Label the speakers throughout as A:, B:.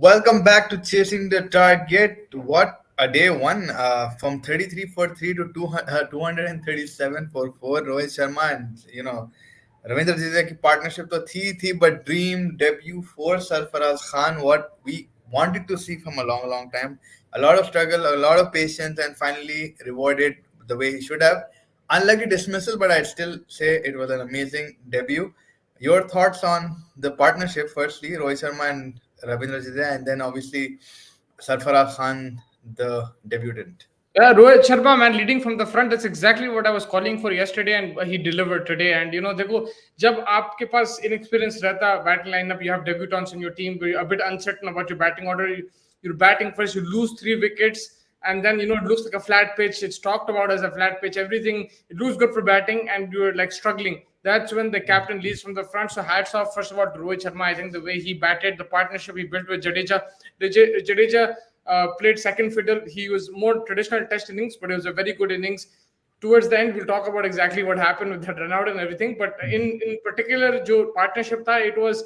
A: Welcome back to Chasing the Target. What a day one from 33 for 3 to 237 for 4. Rohit Sharma and Ravindra Jadeja की partnership तो थी but dream debut for Sarfaraz Khan, what we wanted to see from a long time. A lot of struggle, a lot of patience, and finally rewarded the way he should have. Unlucky dismissal, but I'd still say it was an amazing debut. Your thoughts on the partnership, firstly, Rohit Sharma and Ravindra Jadeja, and then obviously Sarfaraz Khan, the debutant.
B: Yeah, Rohit Sharma, man, leading from the front. That's exactly what I was calling for yesterday, and he delivered today. And देखो जब आपके पास inexperience रहता batting lineup, you have debutants in your team, you're a bit uncertain about your batting order. You're batting first, you lose 3 wickets, and then it looks like a flat pitch. It's talked about as a flat pitch. Everything it looks good for batting, and you're like struggling. That's when the captain leads from the front. So hats off first of all to Rohit Sharma. I think the way he batted, the partnership he built with Jadeja, Jadeja played second fiddle. He was more traditional test innings, but it was a very good innings. Towards the end, we'll talk about exactly what happened with that run out and everything. But in particular, jo partnership tha, it was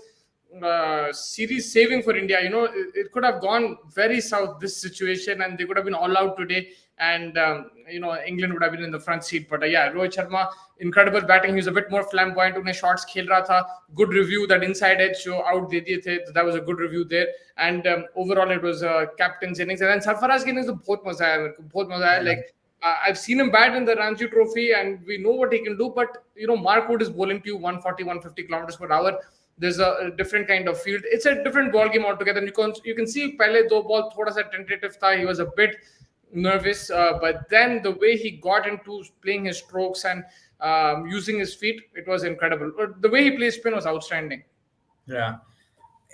B: series saving for India. It could have gone very south this situation, and they could have been all out today. And England would have been in the front seat. But yeah, Rohit Sharma, incredible batting. He was a bit more flamboyant. Unhe shots खेल रहा था. Good review. That inside edge जो out दे दिए थे. That was a good review there. And overall, it was captain's innings. And then Sarfaraz के innings तो बहुत मजा आया मेरे को. बहुत मजा आया. Like I've seen him bat in the Ranji Trophy, and we know what he can do. But Mark Wood is bowling to you 140, 150 kilometers per hour. There's a different kind of field. It's a different ball game altogether. And you can see पहले दो ball थोड़ा सा tentative था. He was a bit nervous, but then the way he got into playing his strokes and using his feet, it was incredible. The way he plays spin was outstanding.
A: Yeah.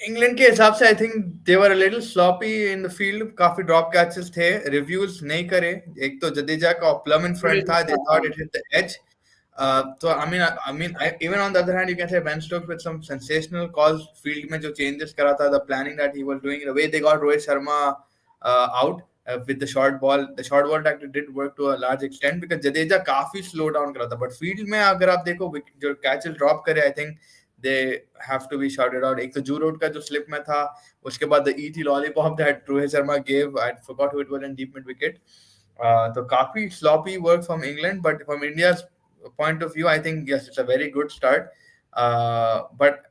A: England के हिसाब से I think they were a little sloppy in the field. काफी drop catches थे. Reviews नहीं करे. एक तो जडेजा का प्लम इन फ्रंट था. They thought it hit the edge. So even on the other hand, you can say Ben Stokes with some sensational calls. Field में जो changes करा था, the planning that he was doing, the way they got Rohit Sharma out with the short ball tactic did work to a large extent because Jadeja काफी slow down करा था. But field में अगर आप देखो जो catches drop करे, I think they have to be shouted out. एक तो Drew Root का जो slip में था, उसके बाद the ET lollipop that Rohit Sharma gave, I forgot who it was in deep mid wicket. तो काफी sloppy work from England, but from India's point of view, I think yes, it's a very good start. But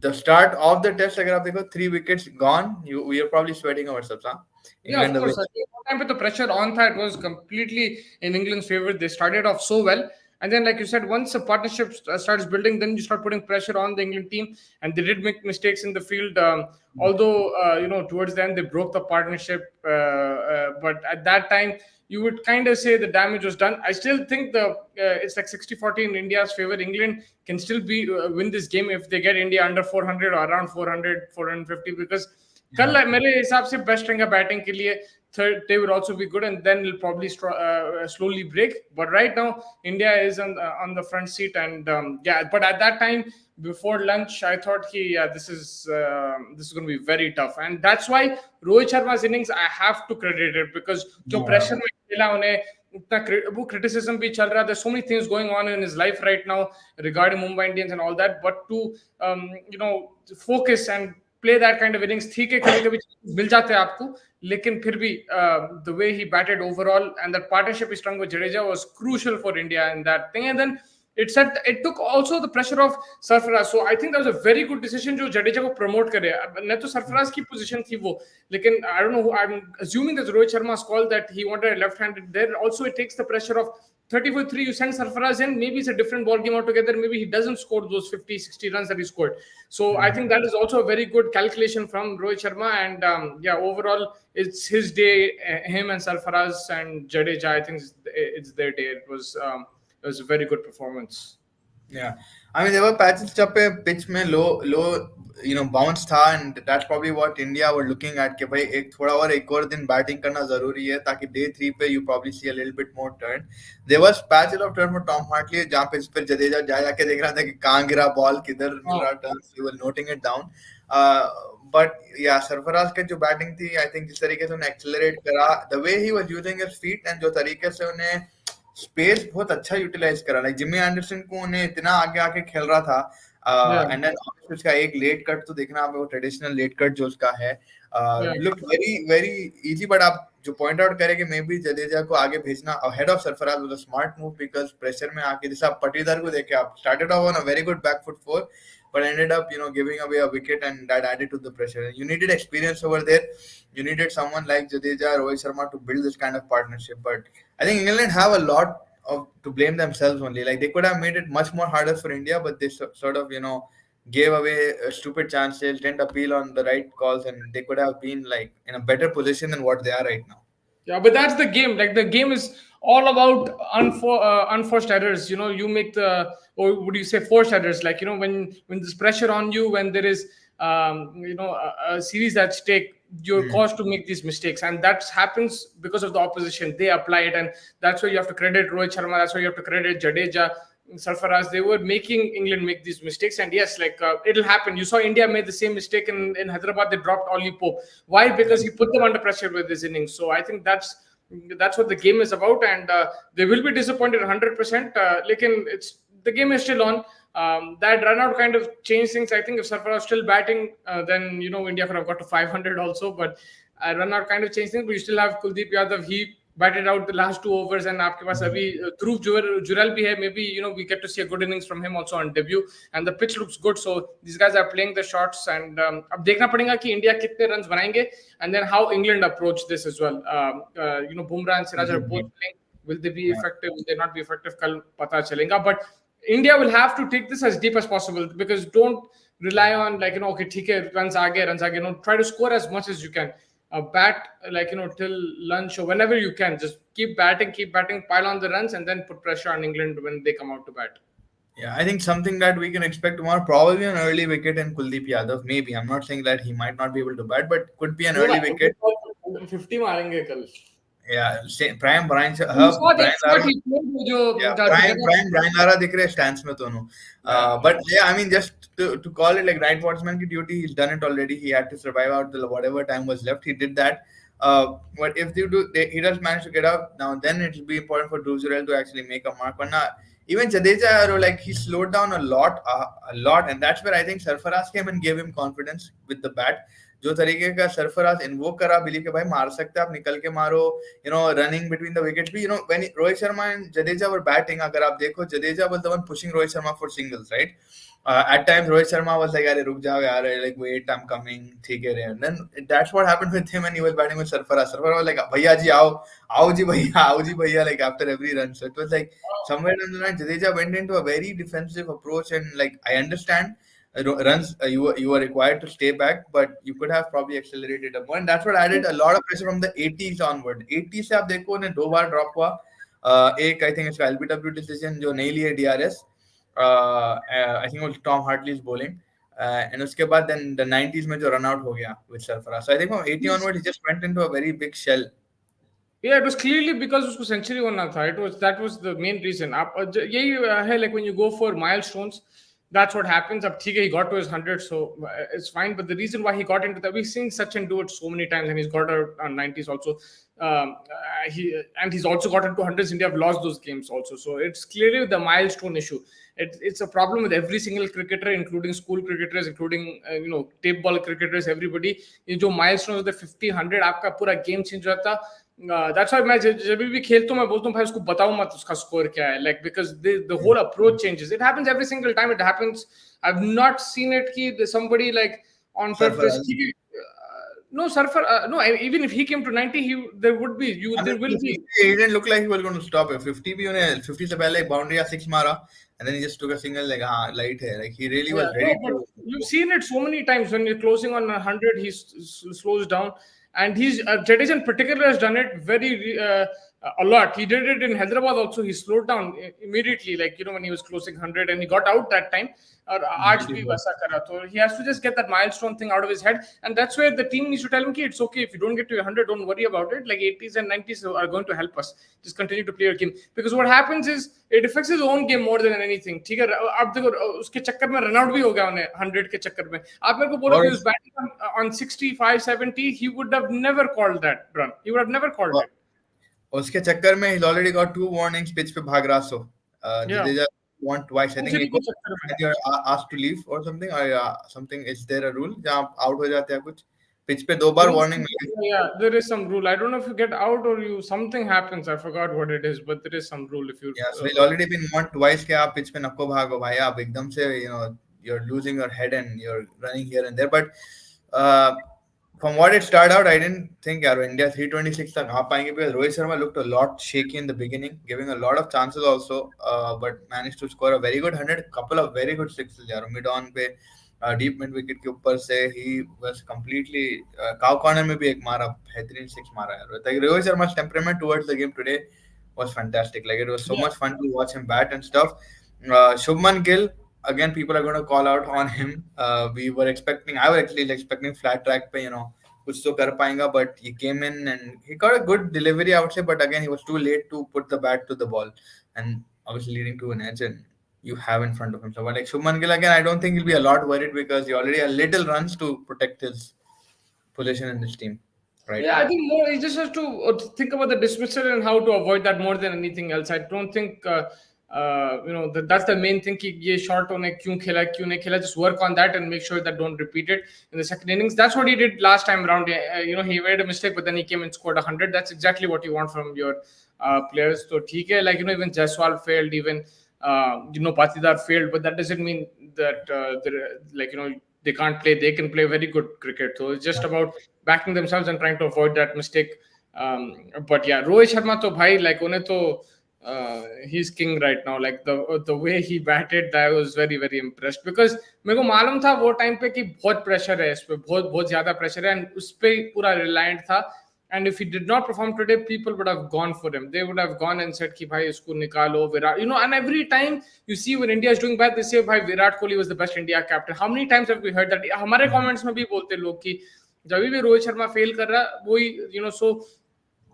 A: the start of the test, अगर आप देखो 3 wickets gone, we are probably sweating ourselves, huh?
B: Yeah, of course. Time with the pressure on that, it was completely in England's favor. They started off so well. And then, like you said, once a partnership starts building, then you start putting pressure on the England team. And they did make mistakes in the field. Although, towards the end, they broke the partnership. But at that time, you would kind of say the damage was done. I still think it's like 60-40 in India's favor. England can still win this game if they get India under 400 or around 400, 450 because कल मेरे हिसाब से best रहेगा batting के लिए. Third, they would also be good, and then it'll probably slowly break. But right now, India is on the front seat, and But at that time, before lunch, I thought, this is going to be very tough, and that's why Rohit Sharma's innings I have to credit it because जो pressure में खेला उन्हें उतना वो criticism भी चल रहा. There's so many things going on in his life right now regarding Mumbai Indians and all that, but to focus and play that kind of innings, ठीक है कभी-कभी मिल जाते हैं आपको, लेकिन फिर भी the way he batted overall and that partnership he strung with Jadeja was crucial for India in that thing. And then it took also the pressure of Sarfaraz. So I think that was a very good decision जो Jadeja को promote करे. नहीं तो Sarfaraz की position थी वो, लेकिन I don't know who, I'm assuming that Rohit Sharma's call that he wanted a left-handed there. Also it takes the pressure of 30-3, you send Sarfaraz in, maybe it's a different ball game altogether. Maybe he doesn't score those 50-60 runs that he scored. So I think that is also a very good calculation from Rohit Sharma. And overall, it's his day. Him and Sarfaraz and Jadeja, I think it's their day. It was a very good performance.
A: Yeah, I mean there were patches जब पे pitch में low bounce था, and that's probably what India were looking at कि भाई एक और दिन batting करना जरूरी है ताकि day 3 पे you probably see a little bit more turn. There was patches of turn for Tom Hartley जहाँ पे इस पर जडेजा जाके देख रहा था कि कहाँ गिरा ball किधर मिल रहा turns, you were noting it down. But yeah, Sarfaraz के जो batting थी, I think जिस तरीके से उन्हें accelerate करा, the way he was using his feet and जो तरीके से उन्हें स्पेस बहुत अच्छा यूटिलाइज करा. लाइक जिमी एंडरसन को उन्हें इतना आगे आके खेल रहा था.
B: Yeah,
A: एंड देन उसका एक लेट कट तो देखना आप, वो ट्रेडिशनल लेट कट जो उसका है
B: yeah.
A: Look very very easy. But आप जो पॉइंट आउट करें कि मे बी जडेजा को आगे भेजना ahead of Sarfaraz was a smart move, because pressure में आके जैसे आप पटीदार को देखे, आप started off on a very good back foot four but ended up giving away a wicket, and that added to the pressure. You needed experience over there. You needed someone like Jadeja, Rohit Sharma to build this kind of partnership. But I think England have a lot of to blame themselves only. Like they could have made it much more harder for India, but they sort of gave away stupid chances, didn't appeal on the right calls, and they could have been like in a better position than what they are right now.
B: Yeah, but that's the game. Like the game is all about unforced errors. You know, you make the, or would you say forced errors? Like, you know, when there's pressure on you, when there is a series at stake, you're
A: Hmm.
B: caused to make these mistakes, and that happens because of the opposition. They apply it, and that's why you have to credit Rohit Sharma. That's why you have to credit Jadeja. Sarfaraz, they were making England make these mistakes, and yes, like it'll happen. You saw India made the same mistake in Hyderabad. They dropped Ollie Pope. Why? Because he put them under pressure with his innings. So I think that's what the game is about, and they will be disappointed 100%. Lekin it's the game is still on. That run out kind of changed things. I think if Sarfaraz was still batting, then India could have got to 500 also. But run out kind of changed things. But you still have Kuldeep Yadav. He batted out the last 2 overs, and आपके पास अभी Dhruv Jurel भी है. Maybe we get to see a good innings from him also on debut, and the pitch looks good. So these guys are playing the shots, and अब देखना पड़ेगा कि India कितने runs बनाएंगे, and then how England approach this as well. Bumrah and Siraj are both playing. Will they be effective? Will they not be effective? कल पता चलेगा. But India will have to take this as deep as possible, because don't rely on okay ठीक है runs आ गए. No, try to score as much as you can. Bat till lunch or whenever you can. Just keep batting, pile on the runs, and then put pressure on England when they come out to bat.
A: Yeah, I think something that we can expect tomorrow, probably an early wicket in Kuldeep Yadav. Maybe, I'm not saying that he might not be able to bat, but could be an
B: No,
A: early wicket.
B: 50 मारेंगे कल.
A: Yeah, Brian
B: You saw the
A: Brian
B: expert
A: Lara.
B: he played जो
A: Yeah,
B: दिखेगा.
A: Brian Lara दिख रहे stands में दोनों. But yeah, I mean, just to call it like right batsman की duty, he's done it already. He had to survive out till whatever time was left. He did that. But if he does manage to get out now, then it will be important for Dhruv Jurel to actually make a mark. But now, even Jadeja, like he slowed down a lot, and that's where I think Sarfaraz came and gave him confidence with the bat. जो तरीके का Sarfaraz invoke करा, believe के भाई मार सकते आप, निकल के मारो, रनिंग बिटवीन द विकेट भी, when Rohit Sharma and Jadeja were batting, अगर आप देखो Jadeja was the one pushing Rohit Sharma for singles, right? At times Rohit Sharma was like, अरे रुक जाओ यार, like wait, I'm coming, ठीक है रे. And then that's what happened with him when he was batting with Sarfaraz. Sarfaraz was like, भैया जी आओ जी भैया, like after every run. So it was like somewhere down the line Jadeja went into a very defensive approach, and like I understand runs, you were required to stay back, but you could have probably accelerated a more, and that's what added a lot of pressure from the 80s onward. 80s से आप देखो उन्हें 2 बार drop हुआ. एक I think इसका LBW decision जो नहीं लिए डीआरएस, आई थिंक वो टॉम हार्टलीज bowling, and उसके बाद then the 90s में जो रन आउट हो गया with Sarfaraz. So I think from 80 onward he just went into a very big shell.
B: Yeah, it was clearly because उसको century होना था. That was the main reason. आप यही है, like when you go for milestones, that's what happens. Ab theek hai, he got to his 100, so it's fine. But the reason why he got into that, we've seen Sachin do it so many times, and he's got on 90s also. He's also got into hundreds. India have lost those games also. So it's clearly the milestone issue. It's a problem with every single cricketer, including school cricketers, including tape ball cricketers, everybody. ये जो milestones होते 50, 100, आपका पूरा game change हो जाता. That's why मैं जब भी खेलता हूँ मैं बोलता हूँ भाई उसको बताओ मत उसका स्कोर क्या है, like because the whole approach changes. It happens every single time. It happens. I've not seen it कि somebody like on purpose. No, no. Even if he came to 90, there would be there will be.
A: He didn't look like he was going to stop it. 50 भी उन्हें 50 से पहले एक boundary या 6 मारा, and then he just took a single, like light है, like he really was ready.
B: No, but you've seen it so many times when you're closing on 100, he slows down. And he's Jadeja in particular has done it very a lot. He did it in Hyderabad also. He slowed down immediately, like when he was closing 100, and he got out that time. Aaj bhi वैसा करा. So he has to just get that milestone thing out of his head, and that's where the team needs to tell him, "Ki it's okay if you don't get to 100, don't worry about it. Like 80s and 90s are going to help us. Just continue to play your game." Because what happens is it affects his own game more than anything. ठीक है, आप देखो उसके चक्कर में run out भी हो गया उन्हें 100 के चक्कर में. आप मेरे को बोलो कि उस batting on 65, 70, he would have never called that run. He would have never called it.
A: उसके चक्कर में he's already got 2 warnings pitch पे भाग रहा. So Jadeja want twice. I think
B: century
A: एक
B: के
A: और
B: चक्कर में.
A: when you're asked to leave or something, or something. Is there a rule जहाँ आप out हो जाते हैं कुछ? पिच पे 2 बार
B: There is
A: warning
B: some,
A: milli.
B: yeah, there is some rule. I don't know if you get out or you something happens. I forgot what it is, but there is some rule if you.
A: Yeah, so he's already been warned twice कि आप pitch पे नको भागो भाई, आप एकदम से you're losing your head and you're running here and there. But uh, from what it started out, I didn't think यार India 326 तक आ पाएंगे because Rohit Sharma looked a lot shaky in the beginning, giving a lot of chances also, but managed to score a very good 100, couple of very good sixes यार mid on पे, deep mid wicket के ऊपर से he was completely cow corner में भी एक मारा बेहतरीन six मारा यार. Like Rohit Sharma's temperament towards the game today was fantastic. Like it was so
B: Yeah.
A: much fun to watch him bat and stuff. Shubman Gill, again, people are going to call out on him. We were expecting, I was actually expecting flat track पे, कुछ तो कर पाएगा, but he came in and he got a good delivery, I would say, but again, he was too late to put the bat to the ball, and obviously leading to an edge, and you have in front of him. So, but like Shubman Gill, again, I don't think he'll be a lot worried because he already has little runs to protect his position in this team right
B: Yeah, I
A: now.
B: think more he just has to think about the dismissal and how to avoid that more than anything else. I don't think that's the main thing. कि ये short होने क्यों खेला क्यों नहीं खेला. Just work on that and make sure that don't repeat it in the second innings. That's what he did last time around. He made a mistake, but then he came and scored 100. That's exactly what you want from your players. So ठीक है, like even Jaiswal failed, even Patidar failed, but that doesn't mean that they can't play. They can play very good cricket. So it's just about backing themselves and trying to avoid that mistake. But yeah, Rohit Sharma to bhai like उन्हें तो he's king right now. Like the way he batted, I was very very impressed because मेरे को मालूम था वो time पे कि बहुत प्रेशर है इस पे, बहुत बहुत ज्यादा प्रेशर है and उस पे पूरा reliant था. And if he did not perform today, people would have gone for him. They would have gone and said, "Ki bhai, isko nikalo, Virat." And every time you see when India is doing bad, they say, "Bhai, Virat Kohli was the best India captain." How many times have we heard that? हमारे comments में भी बोलते लोग कि जब भी Rohit Sharma fail कर रहा, वही so.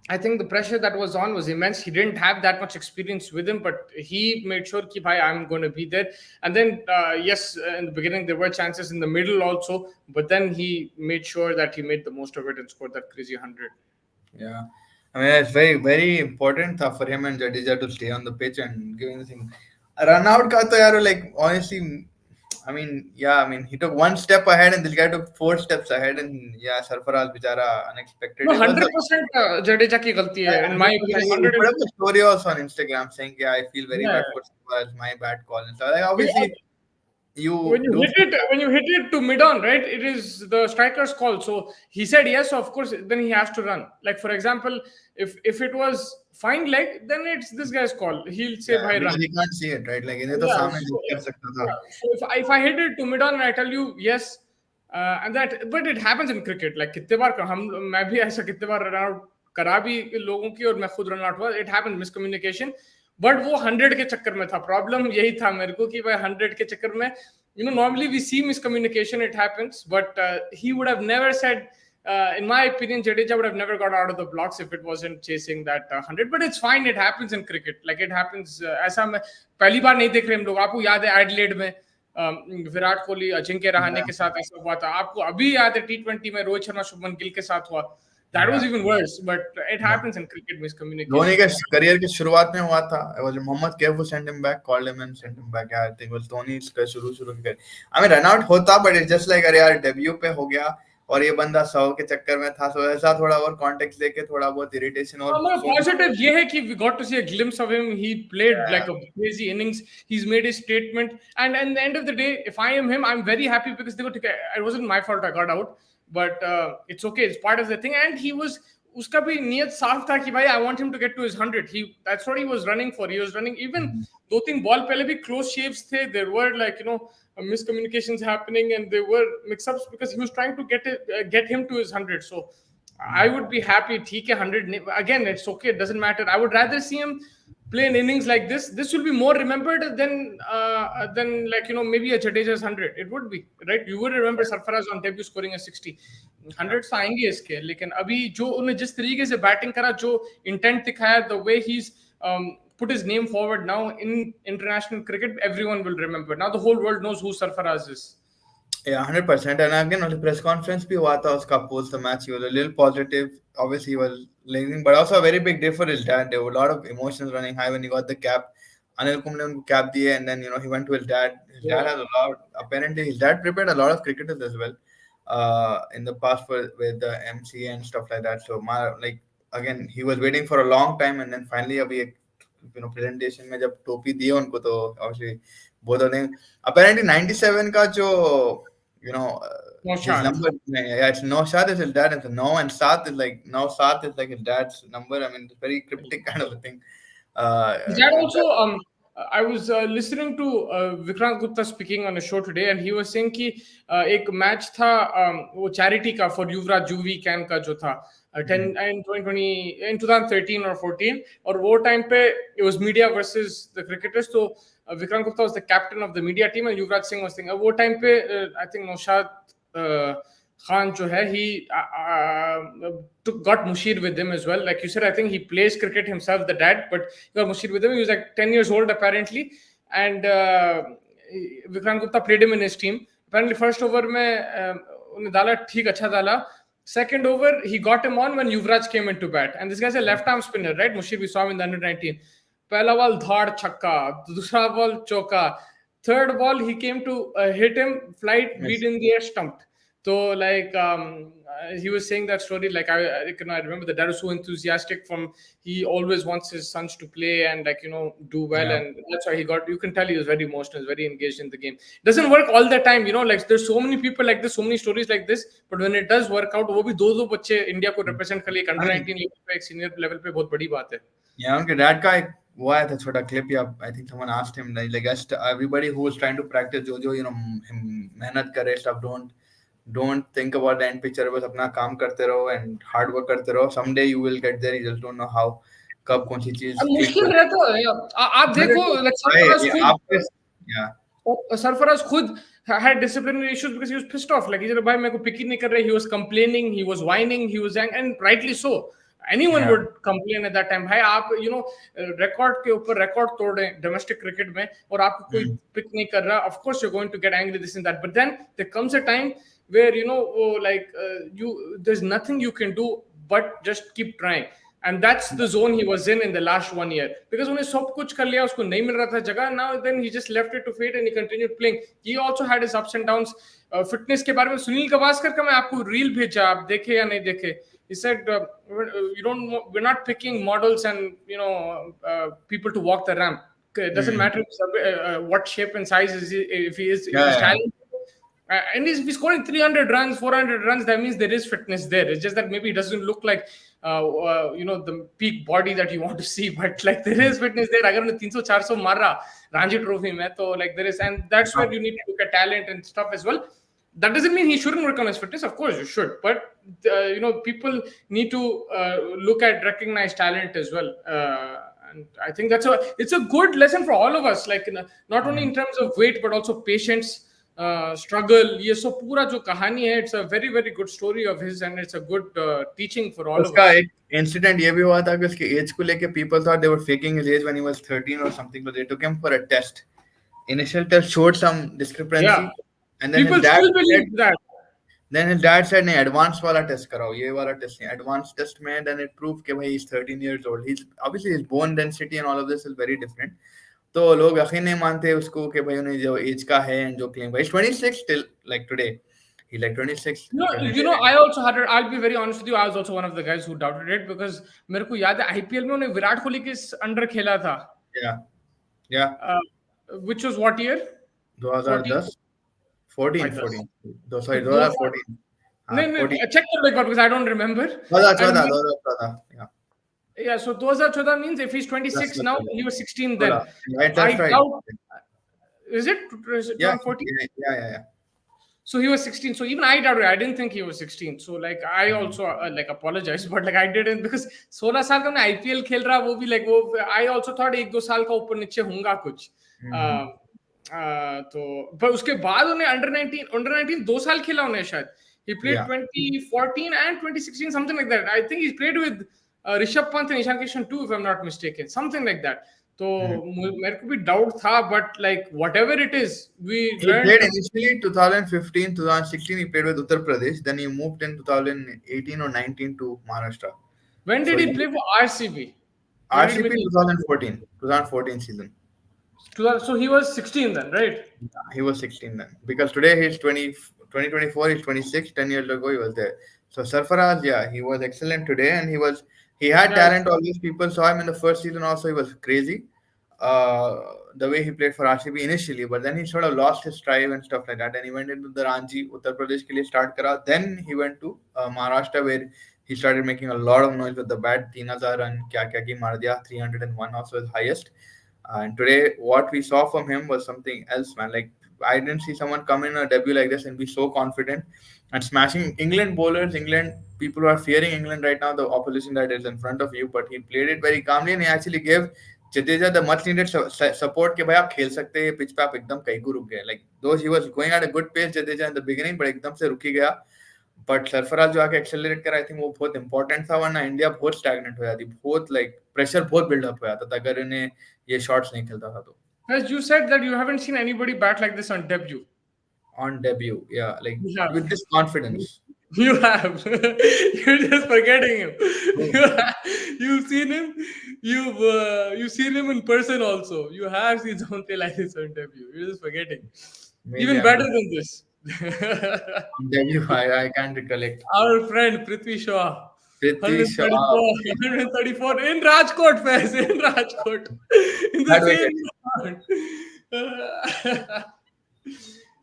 B: I think the pressure that was on was immense. He didn't have that much experience with him, but he made sure कि bhai, I'm going to be there. And then, yes, in the beginning there were chances in the middle also, but then he made sure that he made the most of it and scored that crazy 100.
A: Yeah, I mean it's very very important for him and Jadeja to stay on the pitch and giving the thing. Run out का तो यार like honestly, I mean yeah, I mean he took one step ahead and this guy took 4 steps ahead, and yeah, Sarfaraz बेचारा unexpected.
B: No,
A: It was
B: 100% Jadeja की गलती है, in my opinion.
A: he
B: 100.
A: put up a story also on Instagram saying yeah, I feel very
B: Yeah.
A: bad for Sarfaraz, my bad call and so like obviously you
B: When you
A: do.
B: hit it to mid on, right? It is the striker's call. So he said yes, so of course then he has to run. Like for example, if it was fine leg, then it's this guy's call. He'll say
A: Yeah,
B: bhai
A: because
B: run.
A: he can't see it right, like इन्हें तो
B: Yeah,
A: सामने
B: so,
A: देख कर सकता था.
B: yeah, so if I hit it to mid on and I tell you yes, and that, but it happens in cricket. Like कितने बार मैं भी ऐसा कितने बार रन आउट करा भी लोगों की और मैं खुद रन आउट हुआ. It happens, miscommunication. बट वो 100 के चक्कर में था. प्रॉब्लम यही था मेरे को कि भाई 100 के चक्कर में normally we see miscommunication, it happens, but he would have never said, in my opinion, Jadeja would have never got out of the blocks if it wasn't chasing that 100. But it's fine, it happens in cricket. Like it happens. ऐसा मैं पहली बार नहीं देख रहे हम लोग. आपको याद है एडिलेड में विराट कोहली अजिंक्य रहाणे के साथ ऐसा हुआ था. आपको अभी याद है T20 में रोहित शर्मा शुभमन गिल के साथ हुआ. That was even worse, but it happens in cricket, miscommunication.
A: Dhoni के करियर की शुरुआत में हुआ था. It was Mohammad Kaif who sent him back, called him and sent him back. Yeah, I think it was Dhoni का शुरू की. I mean run out होता, but it's just like अरे यार डेब्यू पे हो गया और ये बंदा 100 के चक्कर में था, so ऐसा थोड़ा और कॉन्टेक्स्ट देके थोड़ा बहुत इरिटेशन और
B: positive ये है कि we got to see a glimpse of him. He played like a crazy innings. He's made his statement, and at the end of the day, if I am him, I'm very happy because it wasn't my fault I got out, but it's okay. It's part of the thing, and he was. उसका भी नियत साफ था कि भाई I want him to get to his 100. That's what he was running for. He was running even 2-3 ball पहले भी close shaves थे. There were like miscommunications happening and there were mix-ups because he was trying to get him to his 100. So I would be happy. ठीक है 100 again. It's okay. It doesn't matter. I would rather see him play in innings like this. This will be more remembered than like maybe a Jadeja's 100. It would be right. You would remember Sarfaraz on debut scoring a 60. 100 तो आएंगे इसके, लेकिन अभी जो उन्हें जिस तरीके से बैटिंग करा, जो इंटेंट दिखाया, the way he's put his name forward now in international cricket, everyone will remember. Now the whole world knows who Sarfaraz is.
A: Yeah, 100%. And again, on the press conference भी हुआ था उसका post the match. He was a little positive. Obviously, he was leaning, but also a very big day for his dad. There were a lot of emotions running high when he got the cap. Anil Kumble ने उनको cap दिए, and then he went to his dad. His dad has a lot. Apparently, his dad prepared a lot of cricketers as well, in the past with the MC and stuff like that. So like again, he was waiting for a long time, and then finally अभी एक presentation में जब टोपी दी उनको, तो obviously both of them. Apparently 97 का जो his
B: Naushad.
A: number, yeah, it's Naushad is his dad, and no, and Saat is like, now Saat is like his dad's number. I mean, it's very cryptic kind of a thing.
B: Is that also I was listening to Vikrant Gupta speaking on a show today, and he was saying कि एक match था वो charity का for Yuvraj Juvi can का जो था 10 in 2020 in 2013 or 14, और वो टाइम पे it was media versus the cricketers. So Vikrant Gupta was the captain of the media team and Yuvraj Singh was thinking वो टाइम पे I think Naushad Khan जो है, he got Mushir with him as well. Like you said, I think he plays cricket himself, the dad, but he got Mushir with him. He was like 10 years old apparently, and Vikrant Gupta played him in his team. Apparently first over में उन्हें डाला, ठीक अच्छा डाला. Second over, he got him on when Yuvraj came into bat, and this guy's a left-arm spinner, right? Mushir, we saw him in the under-19. पहला ball धाड़ छक्का, दूसरा ball चौका, third ball he came to hit him, flight, beat in the air, stumped. So like he was saying that story, like I remember the dad was so enthusiastic, from he always wants his sons to play and like do well, and that's why he got, you can tell he was very emotional, very engaged in the game. Doesn't work all the time, like there's so many people like this, so many stories like this, but when it does work out, वो भी दो बच्चे India को represent कर लिए under 19 level पे, एक senior level पे, बहुत बड़ी बात है.
A: Yeah, उनके dad का एक वो आया था छोटा clip, या I think someone asked him like everybody who was trying to practice जो मेहनत करे, stuff, don't think about the end picture, बस अपना काम करते रहो and hard work करते रहो. Someday you will get there. You just don't know how, कब कौन सी चीज
B: मुश्किल रहता है. आप देखो सरफराज खुद had disciplinary issues because he was pissed off. Like he said, भाई मेरे को pick ही नहीं कर रहे. He was complaining, he was whining, he was angry, and rightly so. Anyone would complain at that time. भाई आप record के ऊपर record तोड़े domestic cricket में, और आपको कोई pick नहीं कर रहा. Of course you're going to get angry, this and that. But then there comes a time where there's nothing you can do but just keep trying. And that's the zone he was in the last 1 year, because उन्हें सब कुछ कर लिया, उसको नहीं मिल रहा था जगह. Now then he just left it to fate and he continued playing. He also had his ups and downs. Fitness के बारे में सुनील गावस्कर का मैं आपको रील भेजा, आप देखे या नहीं देखे. He said we're not picking models and people to walk the ramp. It doesn't matter what shape and size is he, if he is talented. And if he's scoring 300 runs, 400 runs, that means there is fitness there. It's just that maybe it doesn't look like the peak body that you want to see, but like there is fitness there. अगर उन्हें 300-400 मार रहा Ranji trophy में, तो like there is, and that's where you need to look at talent and stuff as well. That doesn't mean he shouldn't work on his fitness. Of course you should, but people need to look at recognized talent as well. And I think it's a good lesson for all of us, like not only in terms of weight but also patience, struggle. ये सब पूरा जो कहानी है, it's a very very good story of his, and it's a good teaching for all of us.
A: उसका एक incident ये भी हुआ था कि उसके एज को लेके people thought they were faking his age when he was 13 or something, but they took him for a test. Initial test showed some discrepancy, and then
B: people still believe that.
A: Then his dad said नहीं, advanced वाला test कराओ, ये वाला test नहीं. Advanced test में then it proved कि भाई he's 13 years old. He's obviously his bone density and all of this is very different. तो लोग यकीन नहीं मानते उसको कि भाई उन्हें जो एज का है and जो claim भाई 26 still, like today he's like 26.
B: I also had it. I'll be very honest with you, I was also one of the guys who doubted it, because मेरे को याद है IPL में उन्हें विराट कोहली के अंडर खेला था. Which was what year?
A: 2010 14 sorry 2014.
B: नहीं check कर एक बार, because I don't remember.
A: 2014
B: Yeah, so 2014 means if he's 26 now, he was 16 then.
A: Right, that's right.
B: Is it 2014?
A: Yeah.
B: So he was 16. So even I doubted. I didn't think he was 16. So like I also apologize, but like I didn't, because 16 साल का मैं IPL खेल रहा, वो भी like वो I also thought 1-2 साल का ऊपर नीचे होगा कुछ. तो पर उसके बाद उन्हें under 19 2 साल खेला उन्हें शायद. He played 2014 and 2016, something like that. I think he played with Rishabh Pant and Ishan Kishan too, if I'm not mistaken, something like that. तो मेरे को भी डाउट था, but like whatever it is, he
A: played initially 2015 2016 he played with Uttar Pradesh, then he moved in 2018 or 19 to Maharashtra.
B: When did he play for RCB?
A: 2014 season.
B: So he was 16 then, right?
A: He was 16 then. Because today he's 2024, he's 26. 10 years ago he was there. So Sarfaraz, yeah, he was excellent today, and he had
B: Yeah.
A: talent always. People saw him in the first season also, he was crazy. Uh, the way he played for RCB initially, but then he sort of lost his drive and stuff like that, and he went into the Ranchi, Uttar Pradesh ke liye start kara. Then he went to Maharashtra, where he started making a lot of noise with the bat. 3,000 run, kya kya ki maar diya. 301 also his highest. And today, what we saw from him was something else, man. Like, I didn't see someone come in a debut like this and be so confident and smashing England bowlers. England people who are fearing England right now, the opposition that is in front of you. But he played it very calmly, and he actually gave Jadeja the much needed support. कि भाई आप खेल सकते हैं, pitch पे आप एकदम कहीं को रुक गए. Like, though he was going at a good pace, Jadeja in the beginning, but एकदम से रुक ही गया. बट सरफराज जो आके एक्सेलरेट करा, आई थिंक वो बहुत इंपॉर्टेंट था, वरना इंडिया बहुत स्टैग्नेंट हो जाती, बहुत लाइक प्रेशर बहुत बिल्डअप हो जाता था अगर इन्हें ये शॉट्स नहीं खेलता था तो.
B: As you said that you haven't seen anybody bat like this on debut.
A: On debut, yeah, like
B: You have.
A: with this confidence.
B: You have. You're just forgetting him. You've seen him. You've seen him in person also. You have seen someone play like this on debut. You're just forgetting.
A: Maybe
B: Even
A: I'm
B: better
A: not
B: than this.
A: on debut. I can't recollect.
B: Our friend Prithvi Shaw.
A: Prithvi Shaw,
B: 134, 134 in Rajkot, Faiz, in Rajkot. In the
A: that way.
B: same ground.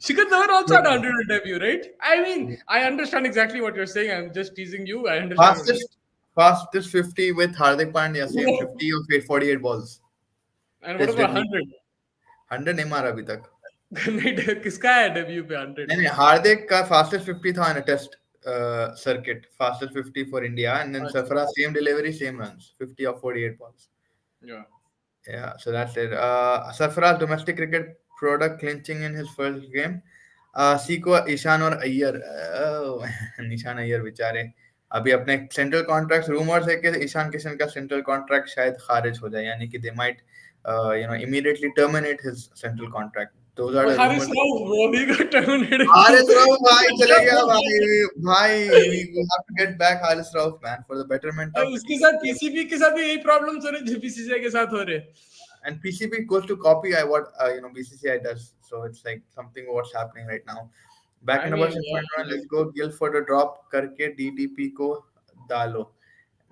B: Shikhar Dhawan also had 100 on debut, right? I mean, I understand exactly what you're saying. I'm just teasing you. I understand.
A: Fastest 50 with Hardik Pandya, same 50 of 48 balls.
B: And what about 100?
A: 100 नहीं मारा अभी तक.
B: नहीं, किसका है debut पे 100?
A: नहीं, हार्दिक का fastest 50 था in a test circuit, fastest 50 for India, and then Sarfaraz same delivery, same runs, 50 of 48 balls. Yeah, so that's it. Sarfaraz domestic cricket product clinching in his first game. सीको ईशान और अय्यर, ईशान अय्यर बेचारे अभी अपने central contract, rumours है कि ईशान किशन का central contract शायद खारिज हो जाए, यानी कि they might immediately terminate his central contract. Those are the
B: Haris
A: rumors.
B: Rauf, bro, he got terminated.
A: Haris Rauf भाई चले गया भाई we have to get back Haris Rauf, man, for the betterment of
B: उसके साथ PCB के साथ भी यही प्रॉब्लम्स हो रहे जो बीसीसीआई के साथ हो रहे.
A: And PCB goes to copy what BCCI does, so it's like something what's happening right now. Back in about 6.1, let's go Gill for the drop करके DDP को डालो.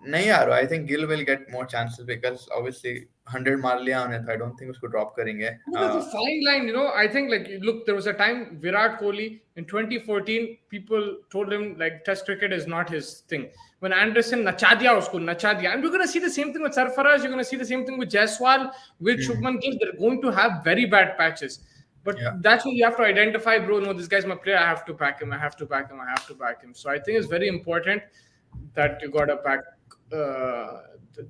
A: नहीं यार, I think Gill will get more chances because obviously 100 मार लिया उन्हें, तो I don't think उसको drop करेंगे.
B: That's a fine line, I think, like, look, there was a time Virat Kohli in 2014, people told him like Test cricket is not his thing. When Anderson nacha diya usko, and we're going to see the same thing with Sarfaraz. You're going to see the same thing with Jaiswal, with Shubman Gill. They're going to have very bad patches. But that's what you have to identify, bro. No, this guy's my player. I have to back him. I have to back him. I have to back him. So I think it's very important that you got to back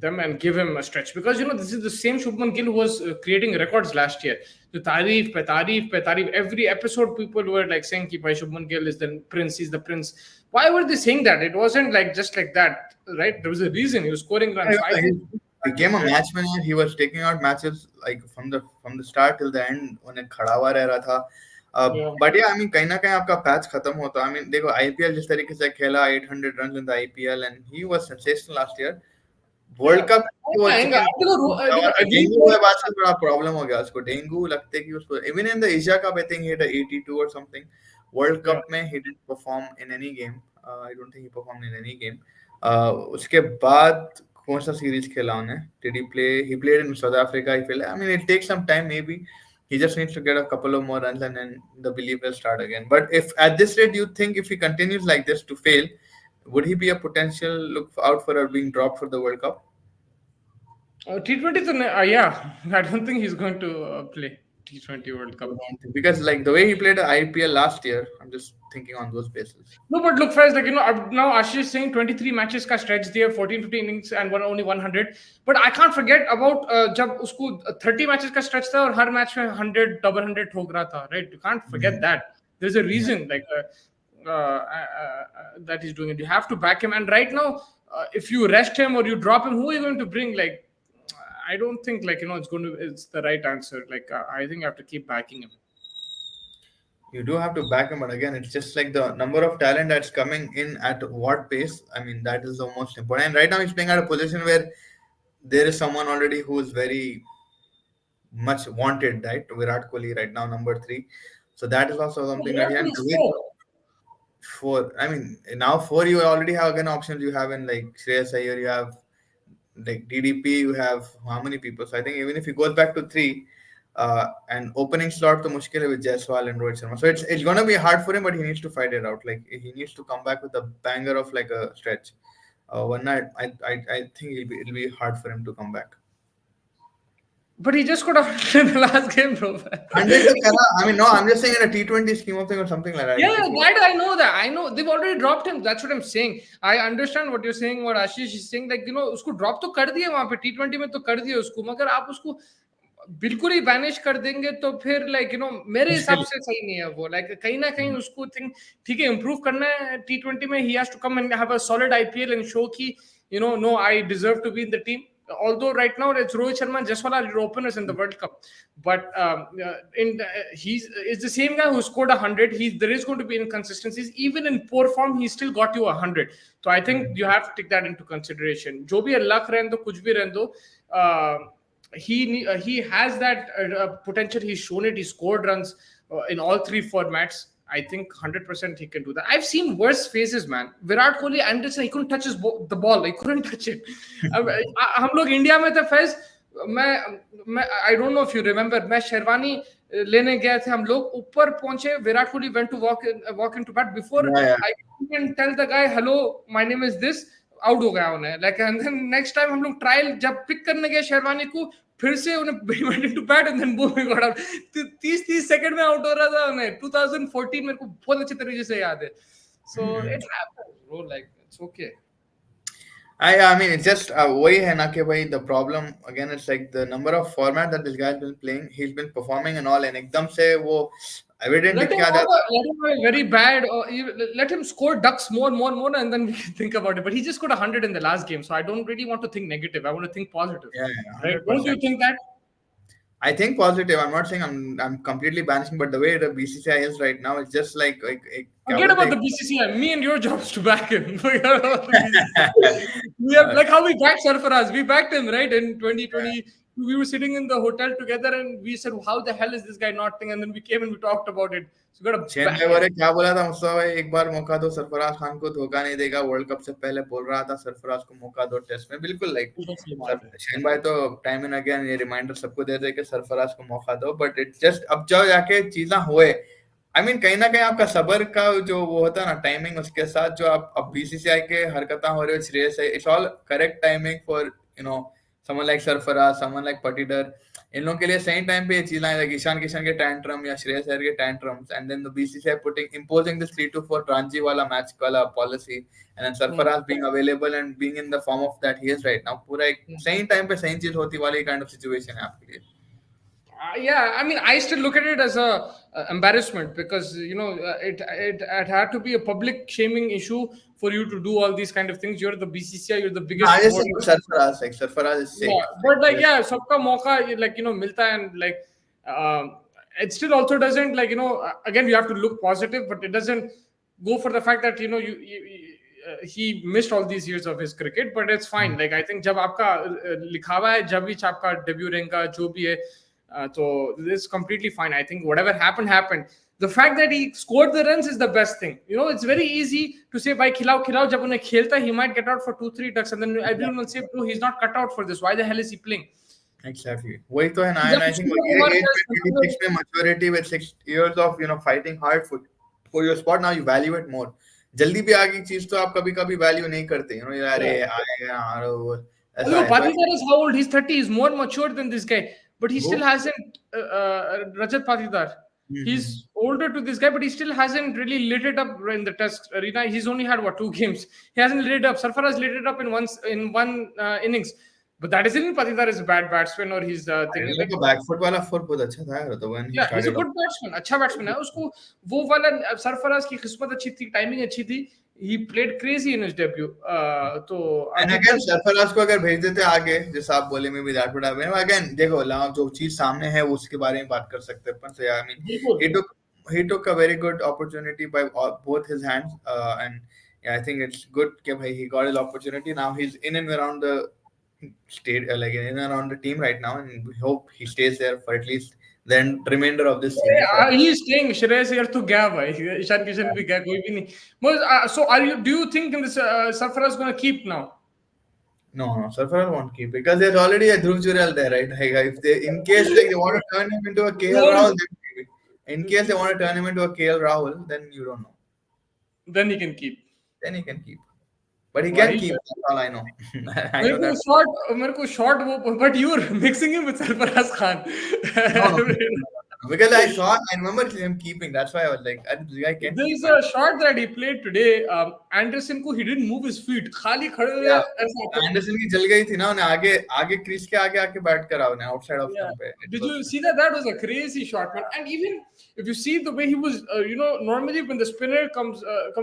B: them and give him a stretch, because this is the same Shubman Gill who was creating records last year. So tarif pe tarif pe tarif. Every episode people were like saying ki bhai Shubman Gill is the prince, he's the prince. Why were they saying that? It wasn't like just like that, right? There was a reason he was scoring runs.
A: He became a match winner. He was taking out matches like from the start till the end. उन्हें खड़ा हुआ रह रहा था. But yeah, I mean, कहीं ना कहीं आपका पैच खत्म होता. I mean, देखो IPL जिस तरीके से खेला, 800 runs in the IPL, and he was sensational last year. World cup dengue के बाद से बड़ा प्रॉब्लम हो गया उसको. डेंगू लगते कि उसको even in the Asia cup I think he hit 82 और समथिंग. वर्ल्ड कप में he didn't perform in any game. I don't think he perform in any game. उसके बाद कौन सा सीरीज खेला उन्हें? Did he play? He played in South Africa. He fail. I mean it takes some time. May he just needs to get a couple of more runs and then the belief will start again. But if at this rate you think if he continues like this to fail, would he be a potential look out for being dropped for the World Cup?
B: T20, yeah, I don't think he's going to play T20 World Cup.
A: Because like the way he played IPL last year, I'm just thinking on those bases.
B: No, but look, first, like, now Ashish is saying 23 matches ka stretch there, 14-15 innings and only 100. But I can't forget about jab usko 30 matches ka stretch tha aur har match mein 100, double 100 thok raha tha, right? You can't forget that. There's a reason that he's doing it. You have to back him. And right now, if you rest him or you drop him, who are you going to bring? Like, I don't think it's the right answer. Like, I think I have to keep backing him.
A: You do have to back him, but again, it's just like the number of talent that's coming in at what pace. I mean, that is the most important. And right now, he's playing at a position where there is someone already who is very much wanted, right? Virat Kohli right now number three, so that is also something that
B: Virat
A: he and
B: Kohli is
A: the way
B: four.
A: four. I mean, now four you already have again options. You have in like Shreyas Iyer, you have like DDP, you have how many people? So I think even if he goes back to three, and opening slot to mushkil hai with Jaiswal and Rohit Sharma. So it's gonna be hard for him, but he needs to fight it out. Like he needs to come back with a banger of like a stretch. One night, I think it'll be hard for him to come back.
B: But he just got out in the last game, bro.
A: 100 to Kara. I mean, no, I'm just saying in a T20 scheme of thing or something like that.
B: Yeah,
A: If you,
B: that I know that. I know they've already dropped him. That's what I'm saying. I understand what you're saying. What Ashish is saying, like उसको drop तो कर दिए वहां पे T20 में तो कर दिए उसको, मगर आप उसको बिल्कुल ही बैनिश कर देंगे तो फिर मेरे हिसाब
A: मुश्किल
B: से सही नहीं है वो. कहीं ना कहीं उसको थिंक ठीक है इम्प्रूव करना है T20 में. He has to come and have a solid IPL and show की know I deserve to be in the team. Although right now it's Rohit Sharma and Jaiswal are your openers in the World Cup, but he's is the same guy who scored 100. There is going to be inconsistencies. Even in poor form, he still got you 100. So I think you have to take that into consideration. जो भी luck रहने दो, कुछ भी रहने दो, he has that potential. He's shown it. He scored runs in all three formats. I think 100% he can do that. I've seen worse phases, man. Virat Kohli, Anderson, he couldn't touch the ball. He couldn't touch it. हम लोग India में थे फैज. मैं I don't know if you remember. मैं शेरवानी लेने गए थे. हम लोग ऊपर पहुंचे. Virat Kohli went to walk into bat before
A: yeah, yeah.
B: I can tell the guy, hello, my name is this. Out हो गया उन्हें. And then next time हम लोग ट्रायल जब पिक करने गए शेरवानी को, फिर से उन्हें went into bat and then boom he got out. 30 second में आउट हो रहा था उन्हें. 2014 मेरे को बहुत अच्छे तरीके से याद है. So it happens, bro. Like it's okay.
A: I mean, it's just वही है ना कि भाई the problem again it's like the number of format that this guy has been playing. He's been performing and all, and एकदम से वो evident
B: Let
A: दिख
B: him
A: के आ जाता.
B: let him have a very bad, or let him score ducks more, and then we can think about it. But he just got 100 in the last game, so I don't really want to think negative. I want to think positive.
A: Yeah,
B: Right? Don't you
A: 100%.
B: think that?
A: I think positive. I'm not saying I'm completely banishing, but the way the BCCI is right now, it's just like क्या
B: Forget
A: बोलते
B: about
A: हैं?
B: the BCCI. Me and your job is to back him. Forget about the BCCI. We have like how we backed Sarfaraz. We backed him, right? In 2020, we were sitting in the hotel together and we said, "How the hell is this guy not thing?" And then we came and we talked about it. So we got to
A: chain
B: back
A: भाई
B: him.
A: बोले क्या बोला था मुस्तफा भाई, एक बार मौका दो सरफराज खान को, धोखा नहीं देगा. वर्ल्ड कप से पहले बोल रहा था सरफराज को मौका दो टेस्ट में. बिल्कुल लाइक सर चेन भाई तो टाइम एंड अगेन ये रिमाइंडर सबको दे दे कि सरफराज को मौका दो. बट इट जस्ट अब जब जाके चीजें हुए, आई मीन कहीं ना कहीं आपका सबर का जो वो होता है ना टाइमिंग, उसके साथ जो आप अब बीसीसीआई के हरकतें हो रही है श्रेयस है, it's all correct timing for someone like Sarfaraz, someone like Patidar. इन लोगों के लिए सही टाइम पे ये चीजें लाइक ईशान किशन के टैंट्रम या श्रेयस अय्यर के tantrums, and then the BCCI putting imposing this 3-4 Ranji वाला मैच वाला policy, and then Sarfaraz being available and being in the form of that he is right now. पूरा एक सही टाइम पे सही चीज होती वाली काइंड ऑफ सिचुएशन है आपके लिए.
B: Yeah, I mean, I still look at it as a embarrassment because it had to be a public shaming issue for you to do all these kind of things. You're the BCCI, you're the biggest.
A: I just think Sarfaraz like Sarfaraz is sick.
B: Yeah, but सबका मौका मिलता है, and it still also doesn't again you have to look positive, but it doesn't go for the fact that he missed all these years of his cricket, but it's fine. Like I think जब आपका लिखा हुआ है, जब भी आपका debut रहेगा जो भी है, so this is completely fine. I think whatever happened. The fact that he scored the runs is the best thing. It's very easy to say, "Bhai, khilao." जब उन्हें खेलता, he might get out for 2-3 ducks, and then everyone will say, "Bro, he's not cut out for this. Why the hell is he playing?"
A: Exactly. वही तो है ना. And I think age में 26 में maturity with 6 years of fighting hard for your spot, now you value it more. जल्दी भी आगे चीज तो आप कभी कभी वैल्यू नहीं करते. अरे आएगा यार ऐसा है.
B: Patidar is how old? He's 30. He's more mature than this guy, but he still hasn't. Rajat Patidar. He's older to this guy, but he still hasn't really lit it up in the test arena. He's only had 2 games. He hasn't lit it up. Sarfaraz lit it up in one innings. But that doesn't mean Patidar is a bad batsman or he's thing.
A: like a back foot वाला foot बहुत अच्छा था यार. तो when he
B: he's a
A: started
B: good batsman. अच्छा batsman है. उसको वो वाला सरफराज की किस्मत अच्छी थी, टाइमिंग अच्छी थी. He played crazy in his debut. तो
A: and again सरफराज को अगर भेज देते आगे, जैसे आप बोले में भी that would have been again. देखो जो चीज सामने है उसके बारे में बात कर सकते हैं अपन. So yeah, I mean he took a very good opportunity by both his hands, and yeah, I think it's good कि भाई he got his opportunity. Now he's in and around the stayed like in and around the team right now, and we hope he stays there for at least the remainder of this series.
B: He is staying. Shreyas Iyer to gaya bhai. Ishan Kishan bhi gaya. Koi bhi nahi. But, so are you? Do you think in this Sarfaraz going to keep now?
A: No, no, Sarfaraz won't keep because there's already a Dhruv Jurel there, right? Like, if they, in case like they want to turn him into a KL
B: No,
A: Rahul, then maybe. In case they want to turn him into a KL Rahul, then you don't know.
B: then he can keep.
A: Then he can keep, but he can
B: Why?
A: keep. That's all I know. I
B: मेरे
A: know
B: को
A: that.
B: Short वो but you are mixing him with Sarfaraz Khan.
A: No, no, no, no, because I remember him keeping. That's why I was like, this guy can keep.
B: There's a shot that he played today. Anderson को he didn't move his feet. खाली खड़े हुए
A: Yeah,
B: ऐसा.
A: Anderson की जल गई थी ना उन्हें आगे आगे क्रीज के आगे आके बैठ कर आओ ने आउटसाइड ऑफ
B: Yeah.
A: स्टंप पे. It
B: Did
A: was
B: you see that? That was a crazy shot, man. And even if you see the way he was, normally when the spinner comes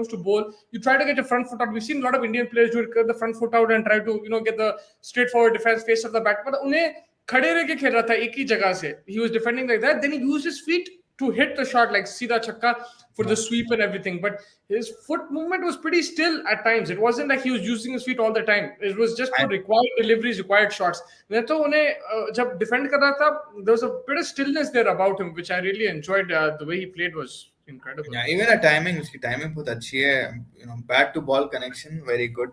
B: to bowl, you try to get your front foot out. We've seen a lot of Indian players do it, cut the front foot out and try to, get the straightforward defense face of the bat. But उन्हें खड़े रह के खेल रहा था एक ही जगह से. He was defending like that. Then he used his feet to hit the shot like सीधा छक्का for the sweep and everything. But his foot movement was pretty still at times. It wasn't like he was using his feet all the time. It was just for required deliveries, required shots. नहीं तो उन्हें जब defend कर रहा था, there was a bit of stillness there about him, which I really enjoyed. The way he played was incredible.
A: Yeah, even the timing, उसकी timing बहुत अच्छी है. Bat to ball connection very good.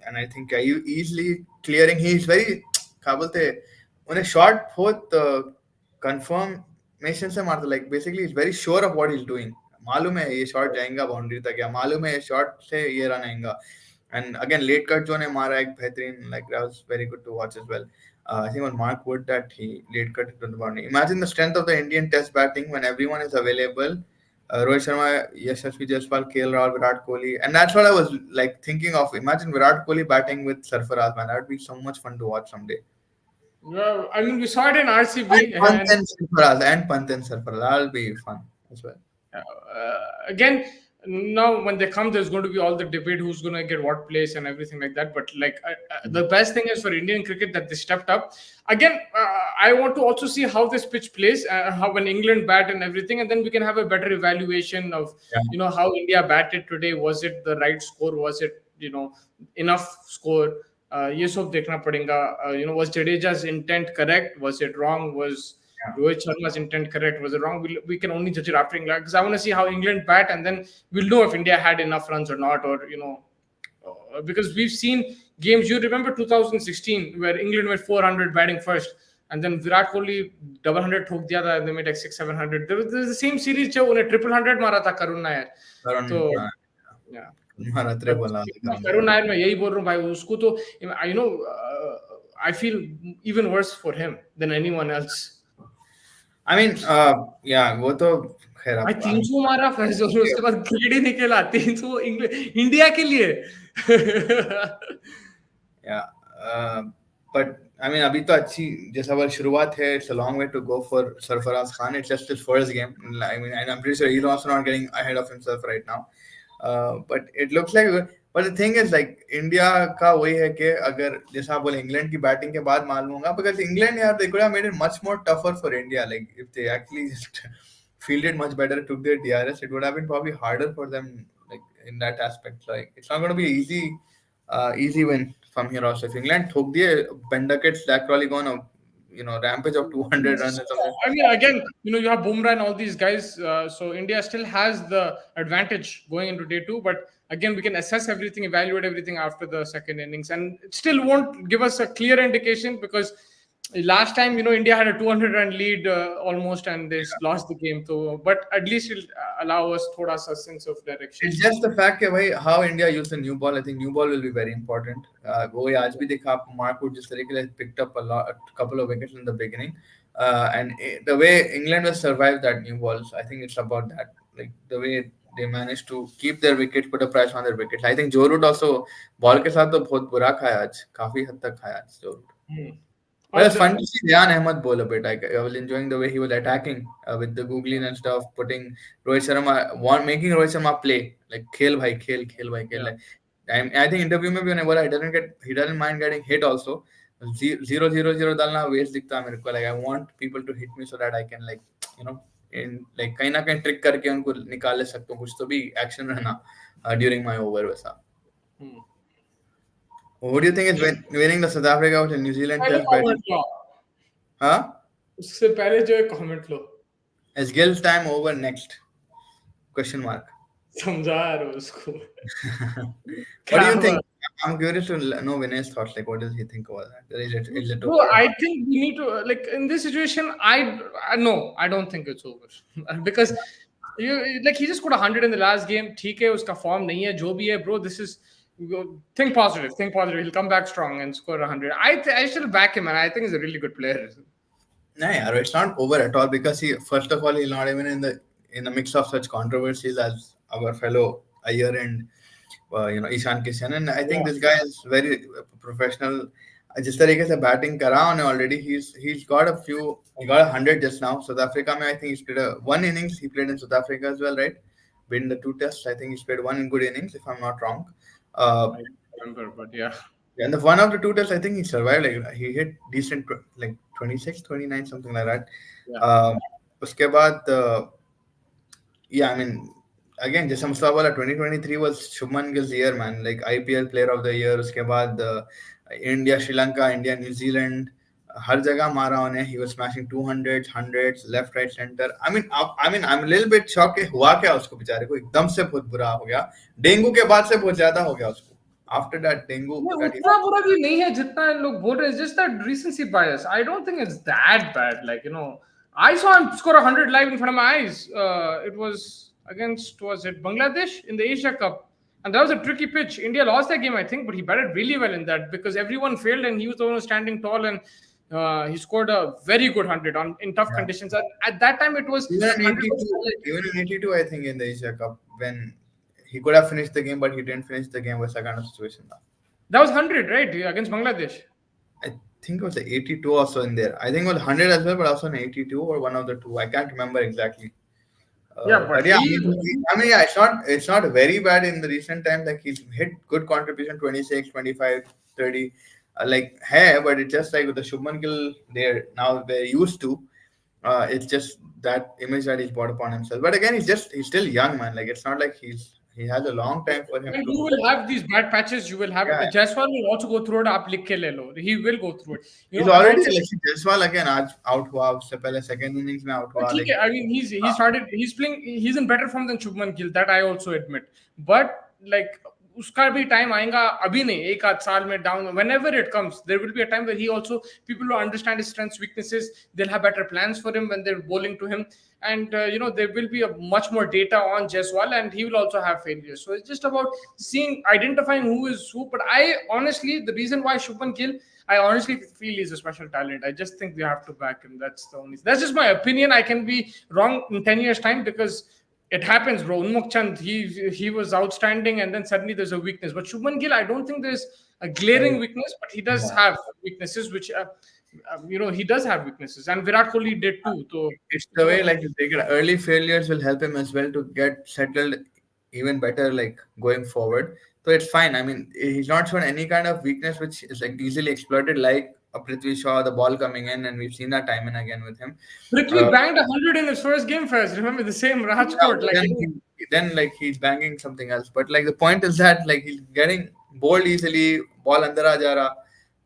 A: And I think easily clearing. He is very क्या बोलते हैं उन्हें shot बहुत confirmation से मारता. Like basically he's very sure of what he's doing. मालूम है ये शॉट जाएगा बाउंड्री तक या मालूम है ये शॉट से ये रन आएगा. And again late cut जो ने मारा एक बेहतरीन, like that was very good to watch as well. I think on Mark Wood that he late cut it on the boundary. Imagine the strength of the Indian Test batting when everyone is available. Rohit Sharma, Yashasvi Jaiswal, KL Rahul, Virat Kohli, and that's what I was like thinking of. Imagine Virat Kohli batting with Sarfaraz, man. That would be so much fun to watch someday.
B: Well, I mean, we saw it in RCB.
A: And Pant and Sarfaraz, that'll be fun as well.
B: Again, now when they come, there's going to be all the debate who's going to get what place and everything like that. But like the best thing is for Indian cricket that they stepped up. Again, I want to also see how this pitch plays, how when England bat and everything, and then we can have a better evaluation of how India batted today. Was it the right score? Was it enough score? ये सब देखना पड़ेगा. Was Jadeja's intent correct? Was it wrong? Was Rohit Sharma's intent correct? Was it wrong? We can only judge it after England, because I want to see how England bat, and then we'll know if India had enough runs or not, or because we've seen games. You remember 2016 where England went 400 batting first, and then Virat Kohli double hundred ठोक दिया था, and they made like 600-700. There was the same series जो उन्हें triple hundred मारा था Karun Nair. तो yeah. Karun Nair मैं यही बोल रहा हूँ भाई, उसको तो I feel even worse for him than anyone else.
A: I mean, yeah, वो तो खैर
B: भाई 300 मारा फैजल, उसके बाद क्रिकेट ही नहीं खेला. 300 इंडिया के लिए.
A: Yeah, but I mean अभी तो अच्छी जैसा वो शुरुआत है. It's a long way to go for Sarfaraz Khan. It's just his first game. I mean, and I'm pretty sure he's also not getting ahead of himself right now. But it looks like. But the thing is, like India का वही है कि अगर जैसा आप बोले England की batting के बाद मालूम होगा, because England यार they could have made it much more tougher for India. Like if they actually just fielded much better, took their DRS, it would have been probably harder for them, like in that aspect. Like it's not going to be easy win from here also. If England ठोक दिए, Benducket's Zach Crawley gone rampage of 200 runs or something.
B: I mean, again, you have Bumrah and all these guys, so India still has the advantage going into day 2. But again, we can assess everything, evaluate everything after the second innings, and it still won't give us a clear indication, because last time, India had a 200-run lead almost, and they lost the game. So, but at least it'll allow us thoda sa sense of direction.
A: It's just the fact that how India used the new ball. I think new ball will be very important. वो आज भी देखा आप Mark Wood जिस तरीके से picked up a couple of wickets in the beginning, and the way England has survived that new balls, I think it's about that. Like the way they managed to keep their wickets, put a price on their wickets. I think Joe Root also ball के साथ तो बहुत बुरा खाया आज, काफी हद तक खाया आज Joe Root. But it's fun to see Ryan Ahmed bowl a bit. I was enjoying the way he was attacking with the googling and stuff, putting Rohit Sharma, making Rohit Sharma play like खेल भाई खेल खेल भाई खेल. Like, I think interview में भी उन्हें बोला he doesn't mind getting hit also. 0-0-0 डालना waste दिखता है मेरे को. Like I want people to hit me so that I can like कहीं ना कहीं ट्रिक करके उनको निकाल ले सकता हूँ, कुछ तो भी एक्शन रहना during my over वैसा. Who do you think is winning the South Africa or the New Zealand
B: पहले
A: test betting?
B: कमेंट लो,
A: Huh?
B: उससे पहले जो है comment low,
A: Is Gill's time over next? Question mark.
B: समझा रहे हो उसको
A: What do
B: क्या
A: you
B: बात.
A: think? I'm curious to know Vinay's thoughts. Like, what does he think about that? Is it
B: Bro,
A: over?
B: I think we need to like in this situation. I no, I don't think it's over because like he just scored 100 in the last game. ठीक है, उसका form नहीं है, जो भी है, bro. This is think positive, think positive. He'll come back strong and score 100. I still back him, and I think he's a really good player.
A: No, yeah, it's not over at all because he first of all he's not even in the mix of such controversies as our fellow Iyer and Ishan Kishan, and I think
B: Yeah,
A: this guy is very professional. जिस तरीके से batting करा उन्हें already he's got a few, he got 100 just now. South Africa में I think he's played one innings he played in South Africa as well, right? Been the two tests. I think he's played one in good innings if I'm not wrong.
B: I remember, but yeah,
A: And the one of the two tests, I think he survived. Like he hit decent, like 26, 29, something like that.
B: yeah.
A: उसके बाद yeah, I mean, again, जैसे मुस्तफा बोला 2023 was Shubman Gill's year, man. Like IPL Player of the Year. उसके बाद India, Sri Lanka, India, New Zealand. हर जगह मारा उन्हें. He was smashing 200s, hundreds, left, right, center. I'm a little bit shocked कि हुआ क्या उसको बेचारे को एकदम से बहुत बुरा हो गया. डेंगू के बाद से बहुत ज्यादा हो गया उसको. After that, dengue
B: नहीं,
A: that he
B: उतना बुरा भी नहीं है जितना लोग बोल रहे हैं. Just that recency bias. I don't think it's that bad. Like I saw him score 100 live in front of my eyes. It was was it Bangladesh in the Asia Cup, and that was a tricky pitch. India lost that game, I think, but he batted really well in that because everyone failed and he was the one who was standing tall and he scored a very good 100 in tough
A: yeah.
B: conditions. At that time, it was
A: Even in
B: 100 was
A: 82,
B: like,
A: even in 82, I think in the Asia Cup when he could have finished the game, but he didn't finish the game. Was that kind of situation now?
B: that was 100 right against Bangladesh.
A: I think it was the 82 also in there. I think it was 100 as well, but also an 82 or one of the two. I can't remember exactly.
B: Yeah, but
A: But yeah, yeah, it's not very bad in the recent times. Like he's hit good contribution 26, 25, 30. Like hey, but it's just like with the Shubman Gill, they're used to. It's just that image that he's brought upon himself. But again, he's still young, man. Like it's not like he has a long time for him
B: and
A: to.
B: you will have these bad patches. You will have
A: Yeah,
B: Jaiswal will also go through it. आप लिख के ले लो. He will go through it.
A: he's
B: And
A: already
B: also,
A: like Jaiswal again आज out हुआ उससे पहले second innings में out हुआ
B: ठीक
A: like
B: है, I mean, he started. He's playing. He's in better form than Shubman Gill. That I also admit. But like उसका भी टाइम आएगा अभी नहीं एक आध साल में down whenever it comes there will be a time where he also people will understand his strengths weaknesses they'll have better plans for him when they're bowling to him and there will be a much more data on Jaiswal and he will also have failures so it's just about identifying who is who but I honestly the reason why Shubman Gill I honestly feel he's a special talent. I just think we have to back him. That's just my opinion. I can be wrong in 10 years time because it happens, bro. Unmukh Chand, he was outstanding, and then suddenly there's a weakness. But Shubman Gill, I don't think there's a glaring weakness, but he does have weaknesses, which he does have weaknesses, and Virat Kohli did too. So
A: it's the way like you take it. Early failures will help him as well to get settled even better, like going forward. So it's fine. I mean, he's not shown any kind of weakness which is like easily exploited, like a Prithvi Shaw, the ball coming in, and we've seen that time and again with him.
B: Prithvi banged 100 in his first game first. Remember the same Rajkot,
A: Yeah, then like he's banging something else. But like the point is that like he's getting bowled easily, ball अंदर आ जा रहा.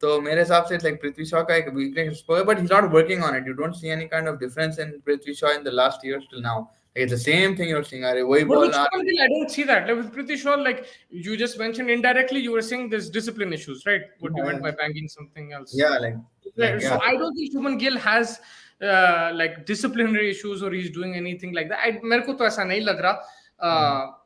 A: तो मेरे हिसाब से it's like Prithvi Shaw का एक weakness है, but he's not working on it. You don't see any kind of difference in Prithvi Shaw in the last years till now. Like, it's the same thing you're seeing. अरे वही
B: But
A: ball
B: with Shubman Gill, I don't see that. Like with Prithvi Shaw, like you just mentioned indirectly, you were saying there's discipline issues, right? What you meant by banging something else.
A: yeah, like
B: So
A: yeah.
B: I don't think Shubman Gill has like disciplinary issues or he's doing anything like that. मेरे को तो ऐसा नहीं लग रहा.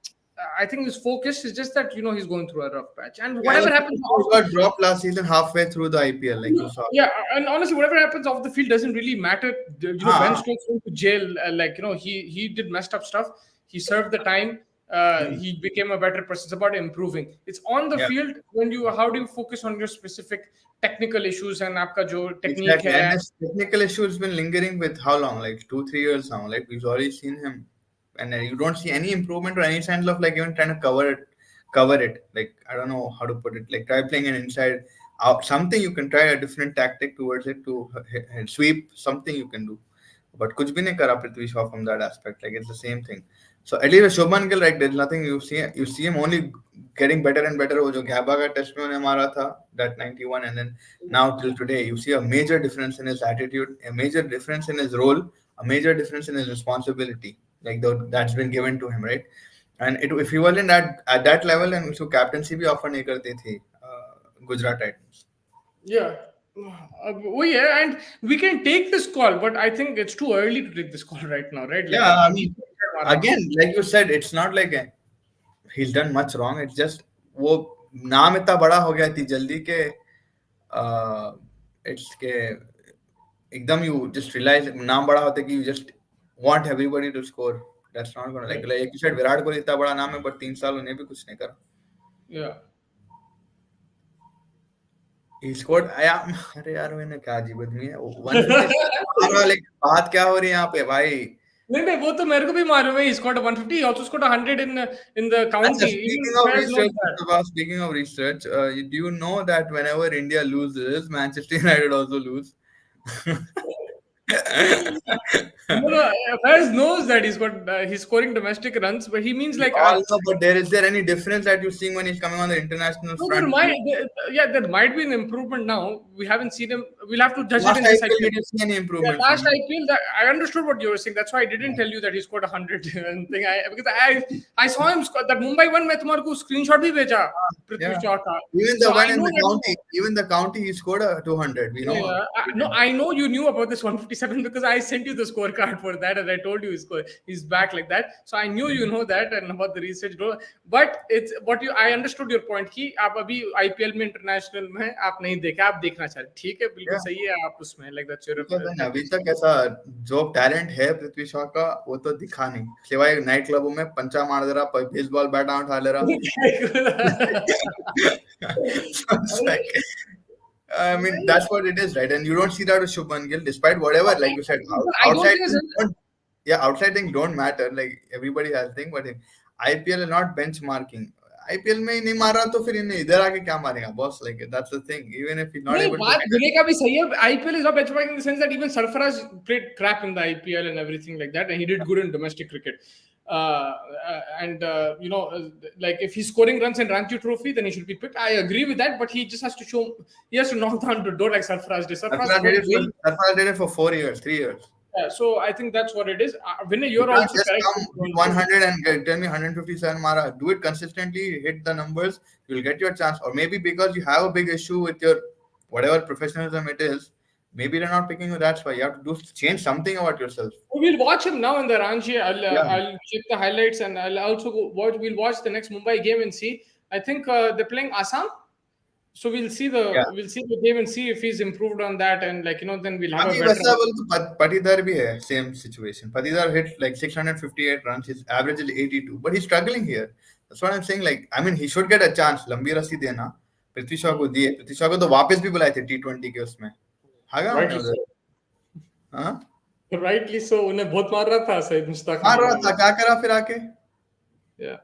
B: I think his focus is just that he's going through a rough patch and whatever happens.
A: He got dropped last season halfway through the IPL, like you saw.
B: Yeah, and honestly, whatever happens off the field doesn't really matter. Ben Stokes went to jail. He did messed up stuff. He served the time. He became a better person. It's about improving. It's on the field how do you focus on your specific technical issues and आपका जो technique
A: Exactly.
B: है.
A: And this technical issue has been lingering with how long? Like 2-3 years now. Like we've already seen him, and you don't see any improvement or any signs of like even trying to cover it. Like I don't know how to put it. Like try playing an inside out something you can try a different tactic towards it to sweep something you can do. But कुछ भी नहीं करा Prithvi Shaw from that aspect. Like it's the same thing. So at least with Shubman Gill, right, there's nothing you see him only getting better and better. वो जो घाबा का test में उन्हें मारा था that 91, and then now till today you see a major difference in his attitude, a major difference in his role, a major difference in his responsibility, like that's been given to him, right? And if he wasn't at that level, and उसको captaincy भी offer नहीं करते थे Gujarat Titans.
B: Yeah. Oh yeah, and we can take this call, but I think it's too early to take this call right now, right? Like,
A: Yeah, I mean, again, like you said, it's not like he's done much wrong. It's just वो नाम इतना बड़ा हो गया इतनी जल्दी के it's के एकदम you just realize नाम बड़ा होता है कि you just want everybody to score. That's not gonna like you said, Virat Kohli इतना बड़ा नाम है, but 3 साल उन्हें भी कुछ नहीं करा.
B: Yeah.
A: He scored. अरे यार मैंने क्या अजीब आदमी है 150 like बात क्या हो रही है यहाँ पे भाई.
B: नहीं वो तो मेरे को भी मालूम है. He scored 150. He also scored 100 in the county.
A: Speaking of research, do you know that whenever India loses, Manchester United also lose?
B: Faiz knows that he's scoring domestic runs, but he means like.
A: But is there any difference that you're seeing when he's coming on the international front?
B: There might be an improvement now. We haven't seen him. We'll have to judge
A: Last
B: it in this
A: IPL. Did you see any improvement?
B: Yeah, last IPL, I understood what you were saying. That's why I didn't tell you that he scored 100 thing. Because I saw him score that Mumbai one. मैं तुम्हारे को screenshot भी भेजा. Prithvi Shaw का.
A: Even the one in the county, he scored a 200. We know.
B: No, I know you knew about this 157 because I sent you the scorecard for that, and I told you he's back like that. So I knew you know that and about the research. But it's what you. I understood your point. कि आप अभी IPL में international में आप नहीं देखा, आप देखना चाहते. ठीक है, बिल्कुल सही है आप उसमें like that's your.
A: अभी तक ऐसा जो टैलेंट है पृथ्वी शॉ का वो तो दिखा नहीं, सिवाय नाइट क्लबों में पंचा मार दे रहा, बेसबॉल बैट उठा ले रहा. I mean, that's what it is, right? And you don't see that with Shubman Gill, despite whatever, like you said, outside things don't matter. Like everybody has thing, but IPL is not benchmarking. IPL में ही नहीं मारा तो फिर इन्हें इधर आके क्या मारेगा boss? Like that's the thing. Even if he's not able to.
B: विनय का भी सही है. IPL is not benchmarking in the sense that even Sarfaraz played crap in the IPL and everything like that, and he did good in domestic cricket. Like if he's scoring runs in Ranji Trophy, then he should be picked. I agree with that, but he just has to he has to knock down the door like Sarfaraz did.
A: Sarfaraz did it for 4 years, 3 years.
B: Yeah, so I think that's what it is. Vinay, you're also correct.
A: 100 and tell me 157 Mara. Do it consistently, hit the numbers, you'll get your chance. Or maybe because you have a big issue with your whatever professionalism it is, maybe they're not picking you. That's why you have to change something about yourself.
B: We'll watch him now in the Ranchi. I'll check the highlights and I'll also we'll watch the next Mumbai game and see. I think they're playing Assam. So we'll see the game and see if he's improved on that, and then we'll have a better.
A: Patidar bhi hai, same situation. Patidar hit like 658 runs. His average is 82, but he's struggling here. That's what I'm saying. Like, I mean, he should get a chance. Lambi rasi dena. Prithvi Shaw को दिए. Prithvi Shaw को तो वापस भी बुलाए थे T20 के उसमें.
B: Rightly so. उन्हें बहुत मार रहा था सईद मुश्ताक.
A: मार रहा था, क्या करा फिर आके?
B: Yeah.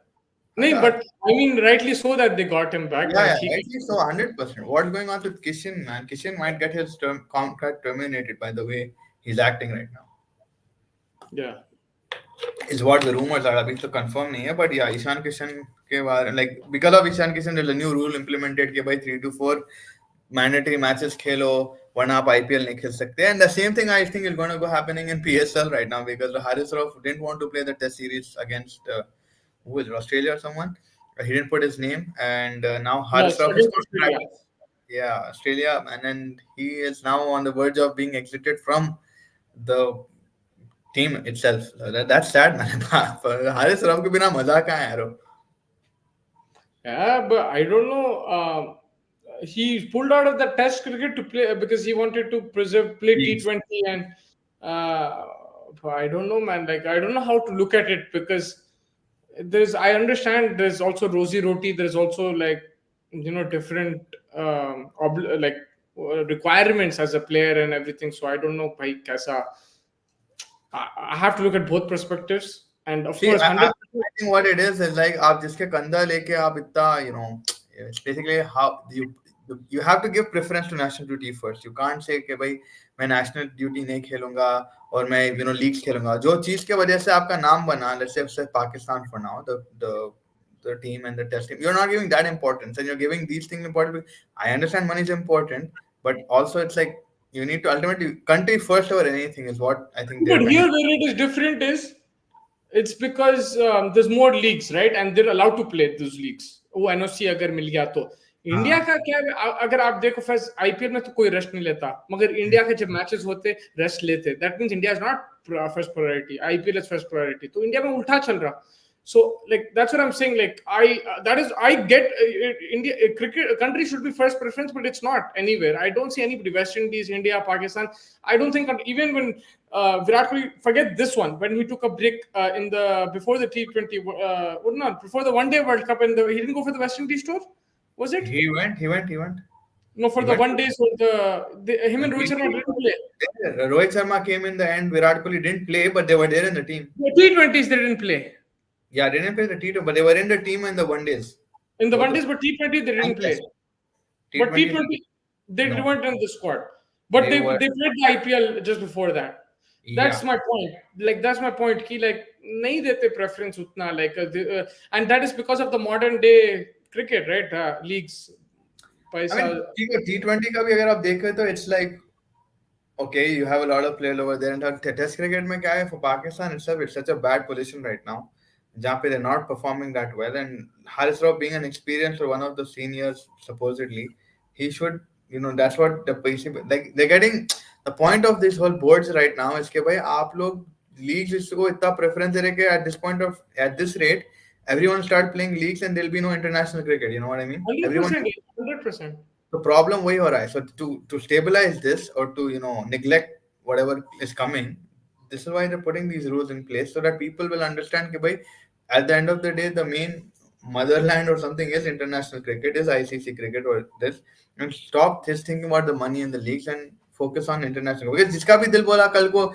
B: No, but I mean, rightly so that they got him back.
A: Yeah, rightly so, 100%. What's going on with Kishan, man? Kishan might get his contract terminated by the way he's acting right now.
B: Yeah.
A: Is what the rumors are. Abhi to confirm nahi hai, but yeah, Ishan Kishan ke baare, like because of Ishan Kishan, there's a new rule implemented ke by 3 to 4 mandatory matches khelo, warna aap IPL nahi khel sakte. And the same thing I think is going to go happening in PSL right now because Haris Rauf didn't want to play the test series against who is it, Australia or someone? He didn't put his name, and now Haris Rauf is Australia, and then he is now on the verge of being exited from the team itself. That's sad, man. Haris Rauf ke bina maza kahan hai yaro?
B: Yeah, but I don't know. He pulled out of the test cricket to play because he wanted to play T20, and I don't know, man. Like I don't know how to look at it because I understand there's also rosy roti, there's also like different requirements as a player and everything, so I don't know bhai kaisa. I have to look at both perspectives, and of course
A: I think what it is like aap jiske kanda leke aap itta it's basically how you have to give preference to national duty first. You can't say कि भाई मैं national duty नहीं खेलूंगा और मैं leagues खेलूंगा. जो चीज के वजह से आपका नाम बना, let's say Pakistan for now, the team and the test team, you're not giving that importance, and you're giving these things important. I understand money is important, but also it's like you need to ultimately country first over anything is what I think
B: But
A: they're trying
B: here,
A: to.
B: where it is different is it's because there's more leagues, right? And they're allowed to play those leagues. वो NOC अगर मिल गया तो India
A: हाँ.
B: का क्या है, अगर आप देखो फर्स्ट आईपीएल में तो कोई रेस्ट नहीं लेता, मगर इंडिया के जब मैचेस होते रेस्ट लेते, that means India is not first priority, IPL is first priority. तो इंडिया में उल्टा चल रहा. So like that's what I'm saying. Like I get India cricket country should be first preference, but it's not anywhere. I don't see anybody. West Indies, India, Pakistan. I don't think even when Virat Kohli, forget this one, when he took a break in the before the T20, not before the One Day World Cup, and he didn't go for the West Indies tour, was it?
A: He went.
B: No, for
A: He
B: the
A: went.
B: one days, for the him and Rohit Sharma didn't play.
A: Rohit Sharma came in the end. Virat Kohli didn't play, but they were there in the team.
B: The T20s they didn't play.
A: Yeah, they didn't play the T2, but they were in the team in the one days.
B: In the
A: Both
B: one
A: of
B: days, but T20 they didn't
A: and
B: play.
A: test.
B: But
A: T20
B: T20 they
A: no,
B: weren't in the squad. But
A: they
B: they
A: were.
B: played the IPL just before that. That's
A: Yeah,
B: my point. Like that's my point. Ki like nahi dete preference utna like and that is because of the modern day cricket, right? Leagues.
A: I mean,
B: Paisa.
A: T20 का भी अगर आप देखें तो it's like okay, you have a lot of players over there. And Test cricket में क्या है for Pakistan itself, it's such a bad position right now. जहाँ पे they're not performing that well, and Haris Rauf being an experienced or one of the seniors supposedly, he should, that's what the like they're getting. The point of this whole boards right now is कि भाई आप लोग leagues इसको इतना preference दे रहे कि at this rate, everyone start playing leagues and there'll be no international cricket. You know what I mean? Everyone.
B: 100%. 100%.
A: The problem वही हो रहा है. So to stabilize this or to neglect whatever is coming, this is why they're putting these rules in place so that people will understand कि भाई at the end of the day the main motherland or something is international cricket, is ICC cricket or this, and stop just thinking about the money in the leagues and focus on international. Because जिसका भी दिल बोला कल को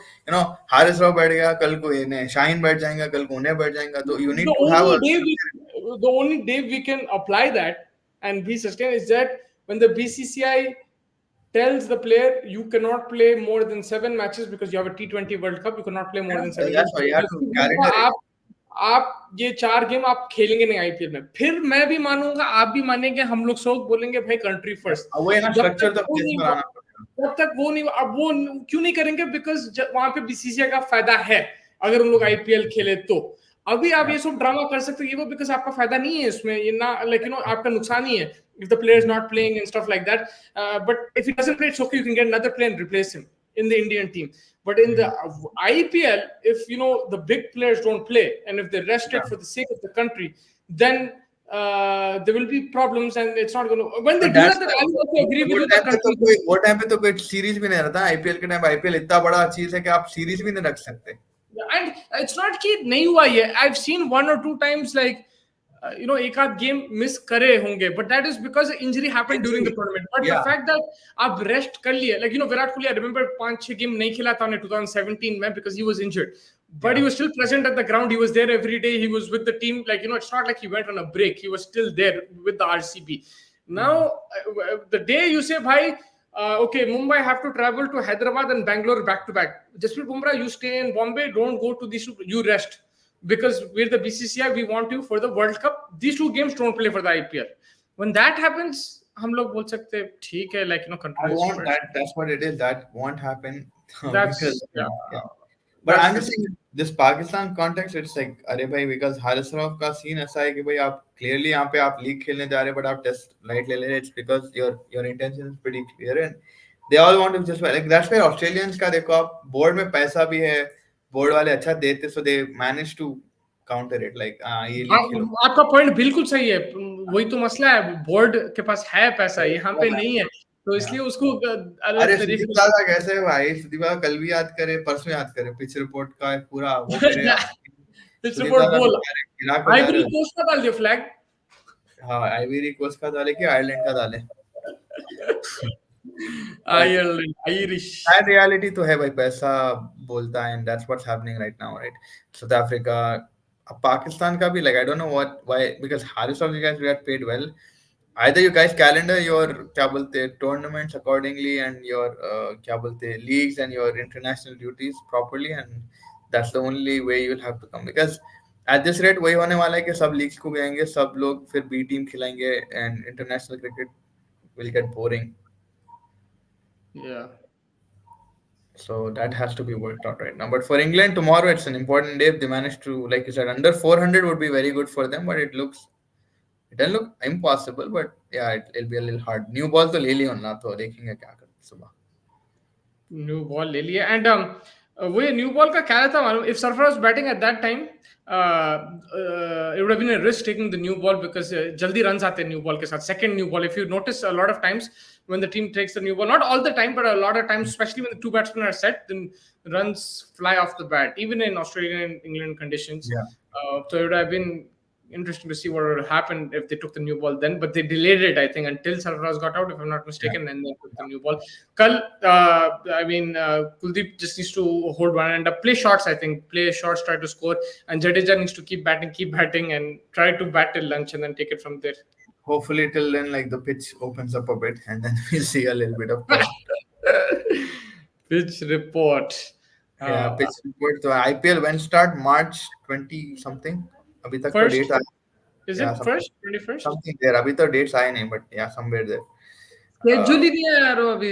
A: हारिस राव बैठ गया, कल को इन्हें शाहीन बैठ जाएगा, कल को उन्हें बैठ जाएगा, तो you need
B: The
A: to have
B: only
A: a.
B: day the only day we can apply that and be sustained is that when the BCCI tells the player you cannot play more than 7 matches because you have a T20 World Cup, you cannot play more than 7 games.
A: That's why you have to carry the rate.
B: आप ये 4 game आप खेलेंगे नहीं IPL में, फिर मैं भी मानूंगा, आप भी मानेंगे, हम लोग सब बोलेंगे भाई कंट्री फर्स्ट.
A: वही ना स्ट्रक्चर तो प्लेस
B: जब
A: बनाना पड़ेगा.
B: तक वो नहीं, अब वो क्यों नहीं करेंगे? बिकॉज वहां पे बीसीसीआई का फायदा है अगर उन लोग आईपीएल खेले तो. अभी आप ये सब ड्रामा कर सकते हो, ये वो बिकॉज आपका फायदा नहीं है इसमें, ये ना लाइक आपका नुकसान ही है if the player is not playing and stuff like that. But if he doesn't play, it's okay, you can get another player and replace him in the Indian team. But in the IPL, if the big players don't play and if they're rested for the sake of the country, then there will be problems and it's not going to. When they do that, then I also agree with the country.
A: वो time पे तो कोई series भी नहीं रहता. IPL के time IPL इतना बड़ा चीज है कि आप सीरीज भी नहीं रख सकते.
B: And it's not कि नहीं हुआ ये. I've seen 1 or 2 times like एक आध गेम मिस करे होंगे, but that is because injury happened during the tournament. But the fact that आप रेस्ट कर लिए, like Virat Kohli, I remember 5-6 game नहीं खेला था 2017 में because he was injured, but he was still present at the ground. He was there every day. He was with the team. Like it's not like he went on a break. He was still there with the RCB. Now the day you say bhai, okay, Mumbai have to travel to Hyderabad and Bangalore back to back. Jasprit Bumrah, you stay in Bombay, don't go to these, you rest. Because we're the BCCI, we want you for the World Cup. These 2 games don't play for the IPL. When that happens, हम लोग बोल सकते हैं ठीक है, like
A: I want that. That's what it is. That won't happen.
B: That's
A: because,
B: yeah.
A: But I'm just saying this Pakistan context, it's like अरे भाई, because Haris Rao का सीन ऐसा है कि भाई आप clearly यहाँ पे आप लीग खेलने जा रहे हैं, but आप टेस्ट लाइट ले रहे हैं. It's because your intention is pretty clear and they all want to just like that's why Australians का देखो आप बोर्ड में पैसा भी है, बोर्ड वाले अच्छा देते, so they manage to counter it like ये लीग खेलो.
B: आपका पॉइंट बिल्कुल सही है. वही तो मसला है, बोर्ड के पास है पैसा, यहाँ पे नहीं है, तो इसलिए उसको
A: अरे सुदीप दादा कैसे है भाई? सुदीप दादा कल भी याद करे, परसों याद करे, पिच रिपोर्ट का पूरा वो करे.
B: पिच रिपोर्ट बोल, आइवरी कोस्ट का डाल दिया फ्लैग.
A: हाँ, आइवरी कोस्ट का डाले कि आयरलैंड का डाले.
B: आयरिश
A: रियलिटी तो है भाई, पैसा बोलता है and that's what's happening right now, right? South Africa, Pakistan का भी like I don't know why, because Haris of you guys got paid well. either you guys calendar your क्या बोलते हैं, tournaments accordingly and your क्या बोलते हैं, leagues and your international duties properly, and that's the only way you'll have to come, because at this rate वही होने वाला है कि सब leagues को गएंगे, सब लोग फिर B team खिलाएंगे, and international cricket will get boring.
B: Yeah.
A: So that has to be worked out right now. But for England tomorrow, it's an important day. If they manage to, like you said, under 400 would be very good for them. But it doesn't look impossible. But yeah, it'll be a little hard. New ball तो ले ली होना, तो देखेंगे क्या करते हैं सुबह.
B: New ball ले लिया एंड वो ये न्यू बॉल का क्या रहता मालूम if Sarfaraz batting at that time it would have been a risk taking the new ball because jaldi runs आते हैं new ball के साथ second new ball if you notice a lot of times when the team takes the new ball not all the time but a lot of times especially when the two batsmen are set then runs fly off the bat even in Australian and England conditions.
A: Yeah.
B: So it would have been interesting to see what would have happened if they took the new ball then, but they delayed it, I think, until Sarfaraz got out, if I'm not mistaken, and then took the new ball. Kal, Kuldeep just needs to hold one and play shots, I think. Play shots, try to score, and Jadeja needs to keep batting, and try to bat till lunch and then take it from there.
A: Hopefully, till then, like the pitch opens up a bit, and then we'll see a little bit of
B: pitch report.
A: Yeah, pitch report. So IPL when start March 20 something. अभी तक तो date आया.
B: Is it first 21st?
A: Something there. अभी तो dates आए नहीं, but yeah, somewhere there.
B: Schedule ही नहीं आया यार अभी.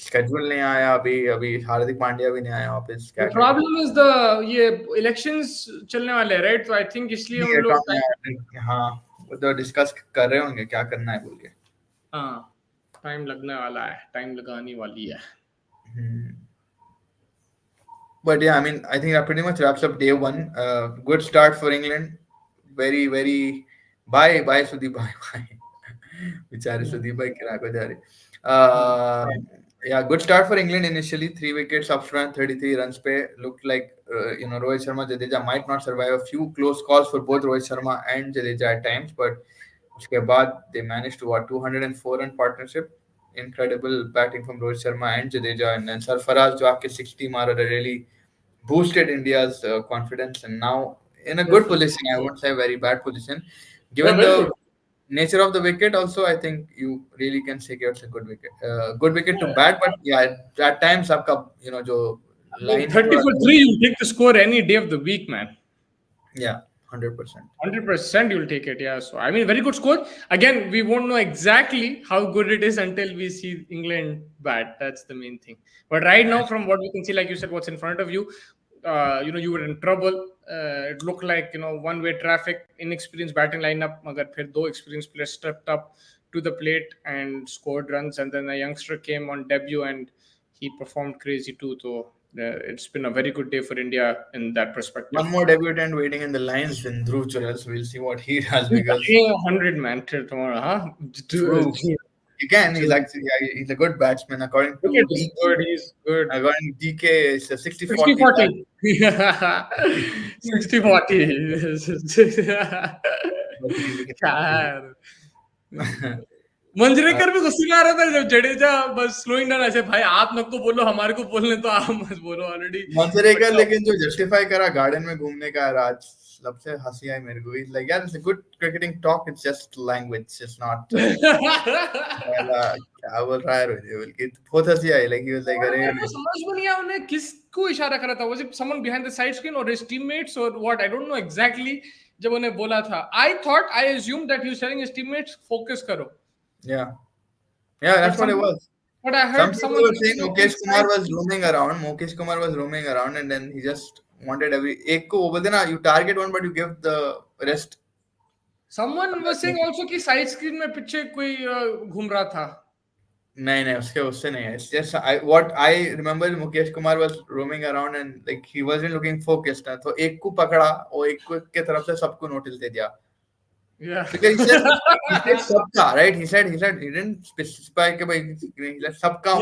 A: Schedule नहीं आया अभी हार्दिक पांड्या भी नहीं आया वापस.
B: The problem is the ये elections चलने वाले हैं, right? So I think इसलिए हम लोग
A: हाँ वो तो डिस्कस कर रहे होंगे क्या करना है बोल के.
B: हाँ टाइम लगने वाला है, टाइम लगाने वाली है.
A: But yeah, I mean, I think that pretty much wraps up day one. Good start for England. Very, very. Bye, Sudeep. Bye. बेचारे सुदीप भाई किरा को जा रहे. Yeah, good start for England initially. 3 wickets up front, 33 runs pe. Looked like Rohit Sharma, Jadeja might not survive. A few close calls for both Rohit Sharma and Jadeja at times, but उसके बाद they managed to 204 run partnership. Incredible batting from Rohit Sharma and Jadeja, and then Sarfaraz जो आके 60 मारा really boosted India's confidence, and now in a good position. I won't say very bad position, given the nature of the wicket. Also, I think you really can say it's a good wicket to bat. But yeah, at times आपका जो line
B: 30 for 3, you take the score any day of the week, man.
A: Yeah. 100%.
B: 100% you'll take it, yeah. So, I mean, very good score. Again, we won't know exactly how good it is until we see England bat. That's the main thing. But right now, from what we can see, like you said, what's in front of you, you were in trouble. It looked like, one-way traffic, inexperienced batting lineup. Magar phir 2 experienced players stepped up to the plate and scored runs. And then a youngster came on debut and he performed crazy too. So, it's been a very good day for India in that perspective.
A: One more debutant waiting in the lines in Dhruv Churals. We'll see what he does, because
B: 100 man tomorrow, huh?
A: Again, he's a good batsman according to DK.
B: He's good.
A: According to DK, it's a 60-40.
B: 60-40. Manjrekar भी गुस्से में आ रहा था जब जडेजा बस slowing down ऐसे, भाई आप लोग को बोलो, हमारे को बोलने तो आप मत बोलो ऑलरेडी.
A: मंजरेकर लेकिन जो जस्टिफाई करा गार्डन में घूमने का राज, सबसे हंसी आई मेरे को. He's like, yeah, it's a good cricketing talk, it's just language, it's not क्या बोल रहा है रोहित. बहुत हंसी आई. Like he was like, अरे
B: समझ में नहीं आया उन्हें किसको इशारा कर रहा था. Was it someone behind the side screen or his teammates or what? I don't know exactly. जब उन्हें बोला था, I assumed that he was telling his teammates focus करो.
A: Yeah, that's what it was.
B: But I heard
A: someone was saying Mukesh Kumar was roaming around, and then he just wanted एक को वो बोलते ना, you target one but you give the rest.
B: Someone was saying also कि side screen में पीछे कोई घूम रहा था.
A: नहीं उससे नहीं है. It's just what I remember, Mukesh Kumar was roaming around and like he wasn't looking focused. तो एक को पकड़ा और एक को के तरफ से सबको नोटिस दे दिया.
B: Yeah.
A: Because he said सबका, right? He said he didn't specify कि भाई he said सबका.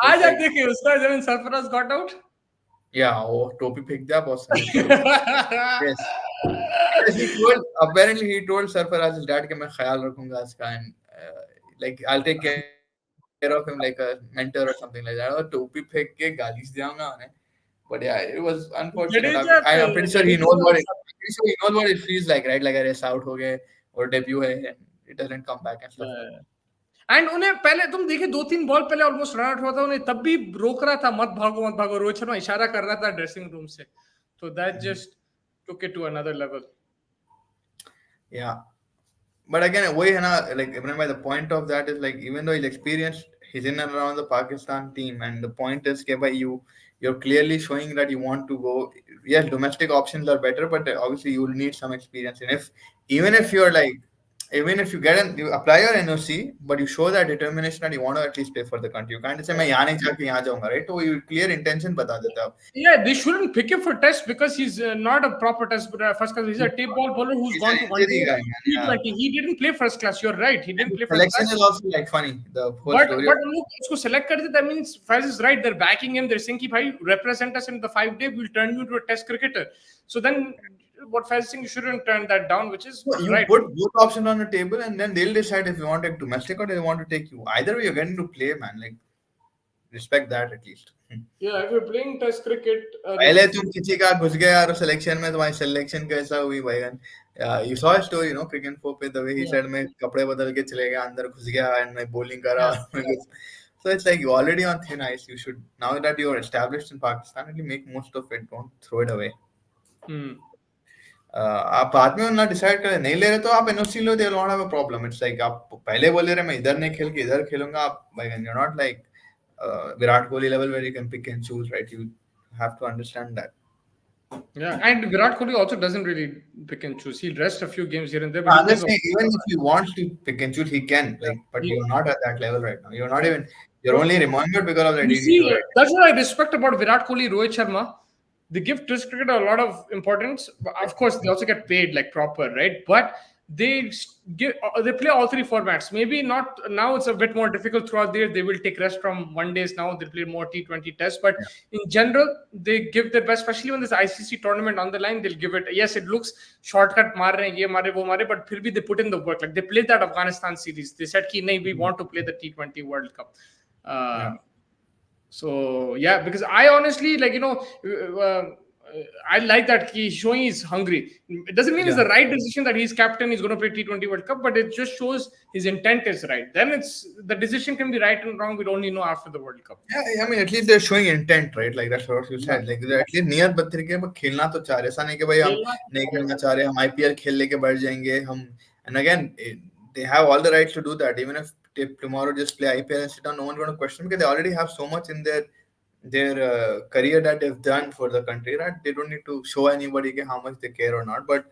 B: आज आप देखिए उसका जब सरफराज got out.
A: Yeah, वो टोपी फेंक दिया बहुत सारे. Yes. Apparently he told Sarfaraz's dad कि मैं ख्याल रखूंगा इसका, and like I'll take care of him like a mentor or something like that. और टोपी फेंक के गाली दिया उन्हें. But yeah, it was unfortunate. I'm pretty sure he knows what it feels like, right? Like a race out हो गए और debut है. it doesn't come back and stuff like that.
B: And उन्हें पहले तुम देखिए 2-3 बॉल पहले ऑलमोस्ट रन आउट हुआ था, उन्हें तब भी रोक रहा था, मत भागो। रोहित शर्मा इशारा कर रहा था ड्रेसिंग रूम से, तो that just took it to another level.
A: Yeah. But again, वही है ना, like remember the point of that is like even though he's experienced, he's in and around the Pakistan team, and the point is कि भाई you're clearly showing that you want to go. Yes, domestic options are better, but obviously you will need some experience. And even if you're like even if you you apply your NOC, but you show that determination that you want to at least play for the country. You can't say मैं यहाँ नहीं जाके यहाँ जाऊँगा, right? तो you clear intention बता देता है.
B: Yeah, they shouldn't pick him for test because he's not a proper test first class. He's a tape ball bowler who's
A: He's
B: gone
A: an
B: to one
A: injury
B: day
A: guy, man. Yeah.
B: T20. He didn't play first class. You're right. He didn't play first
A: Selection
B: class.
A: is also like funny. The whole
B: But
A: story.
B: but look, उसको select कर दे, that means Faiz is right. They're backing him. They're saying कि भाई represent us in the 5-day. We'll turn you into a test cricketer. So then what Faiz is saying, you shouldn't turn that down, which is
A: You
B: right.
A: put both options on the table, and then they'll decide if you want to take domestic or they want to take you. Either way, you're getting to play, man. Like, respect that at least.
B: Yeah, if you're playing test cricket,
A: पहले तुम किसी का घुस गए यार selection में, तुम्हारी selection कैसा हुई भाईगन? You saw a story, Cricket Info पे, the way he said मैं कपड़े बदल के चले गया, अंदर घुस गया and मैं bowling करा. So it's like you're already on thin ice. You should, now that you're established in Pakistan, really make most of it. Don't throw it away. आप बाद में ना डिसाइड करें नहीं ले रहे तो आप NOC low, they don't have a problem. It's like आप पहले बोले रहे मैं इधर नहीं खेल के इधर खेलूंगा, आप भाईगन you're not like Virat Kohli level where you can pick and choose, right? You have to understand that.
B: Yeah, and Virat Kohli also doesn't really pick and choose. He'll rest a few games here and there.
A: But honestly, even if he wants to pick and choose, he can. Like, but you're not at that level right now. You're not even. You're only remembered because of the
B: DD. That's what I respect about Virat Kohli, Rohit Sharma. They give Test cricket a lot of importance. Of course, they also get paid like proper, right? But they play all three formats. Maybe not now. It's a bit more difficult throughout the year. They will take rest from one days now. They play more T20 tests. But in general, they give their best, especially when there's ICC tournament on the line. They'll give it. Yes, it looks shortcut, maar rahe, ye mare, wo mare, but फिर भी they put in the work. Like they played that Afghanistan series. They said, "Ki nahi, we want to play the T20 World Cup." So yeah, because I honestly I like that he's showing he's hungry. It doesn't mean it's the right decision that he's captain, he's going to play T20 World Cup, but it just shows his intent is right. Then the decision can be right and wrong. We'll only know after the World Cup.
A: Yeah, I mean, at least they're showing intent, right? Like that's what you said. Like they're at least near बत्तर के but खेलना तो चाह रहे. ऐसा नहीं कि भाई हम नहीं खेलना चाह रहे, हम IPL खेल लेके बढ़ जाएंगे हम. And again, they have all the rights to do that. Even if they tomorrow just play IPL and sit down, no one's going to question because they already have so much in their career that they've done for the country, right? They don't need to show anybody how much they care or not. But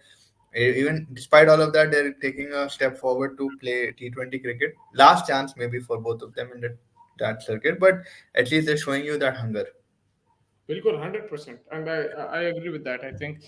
A: even despite all of that, they're taking a step forward to play T20 cricket. Last chance maybe for both of them in that circuit, but at least they're showing you that hunger.
B: Bilkul, 100%, and I agree with that. I think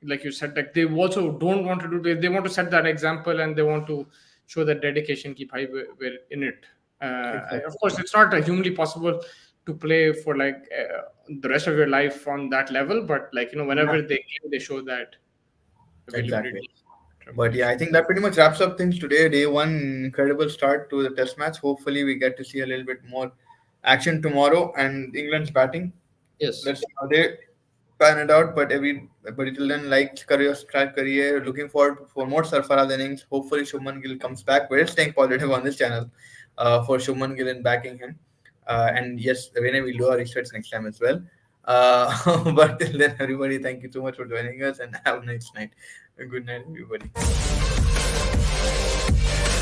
B: like you said, like they also don't want to do. They want to set that example and they want to show that dedication. Ki bhai, we're in it. Exactly. Of course, it's not humanly possible to play for the rest of your life on that level, but whenever they show that.
A: Exactly. But yeah, I think that pretty much wraps up things today. Day one, incredible start to the test match. Hopefully, we get to see a little bit more action tomorrow and England's batting.
B: Yes.
A: Let's see how they pan it out. But till then, subscribe, kariye. Looking forward for more Sarfaraz innings. Hopefully, Shubman Gill comes back. We're staying positive on this channel for Shubman Gill and backing him. And yes, Vinay will do our research next time as well. But till then, everybody, thank you so much for joining us and have a nice night. Good night, everybody.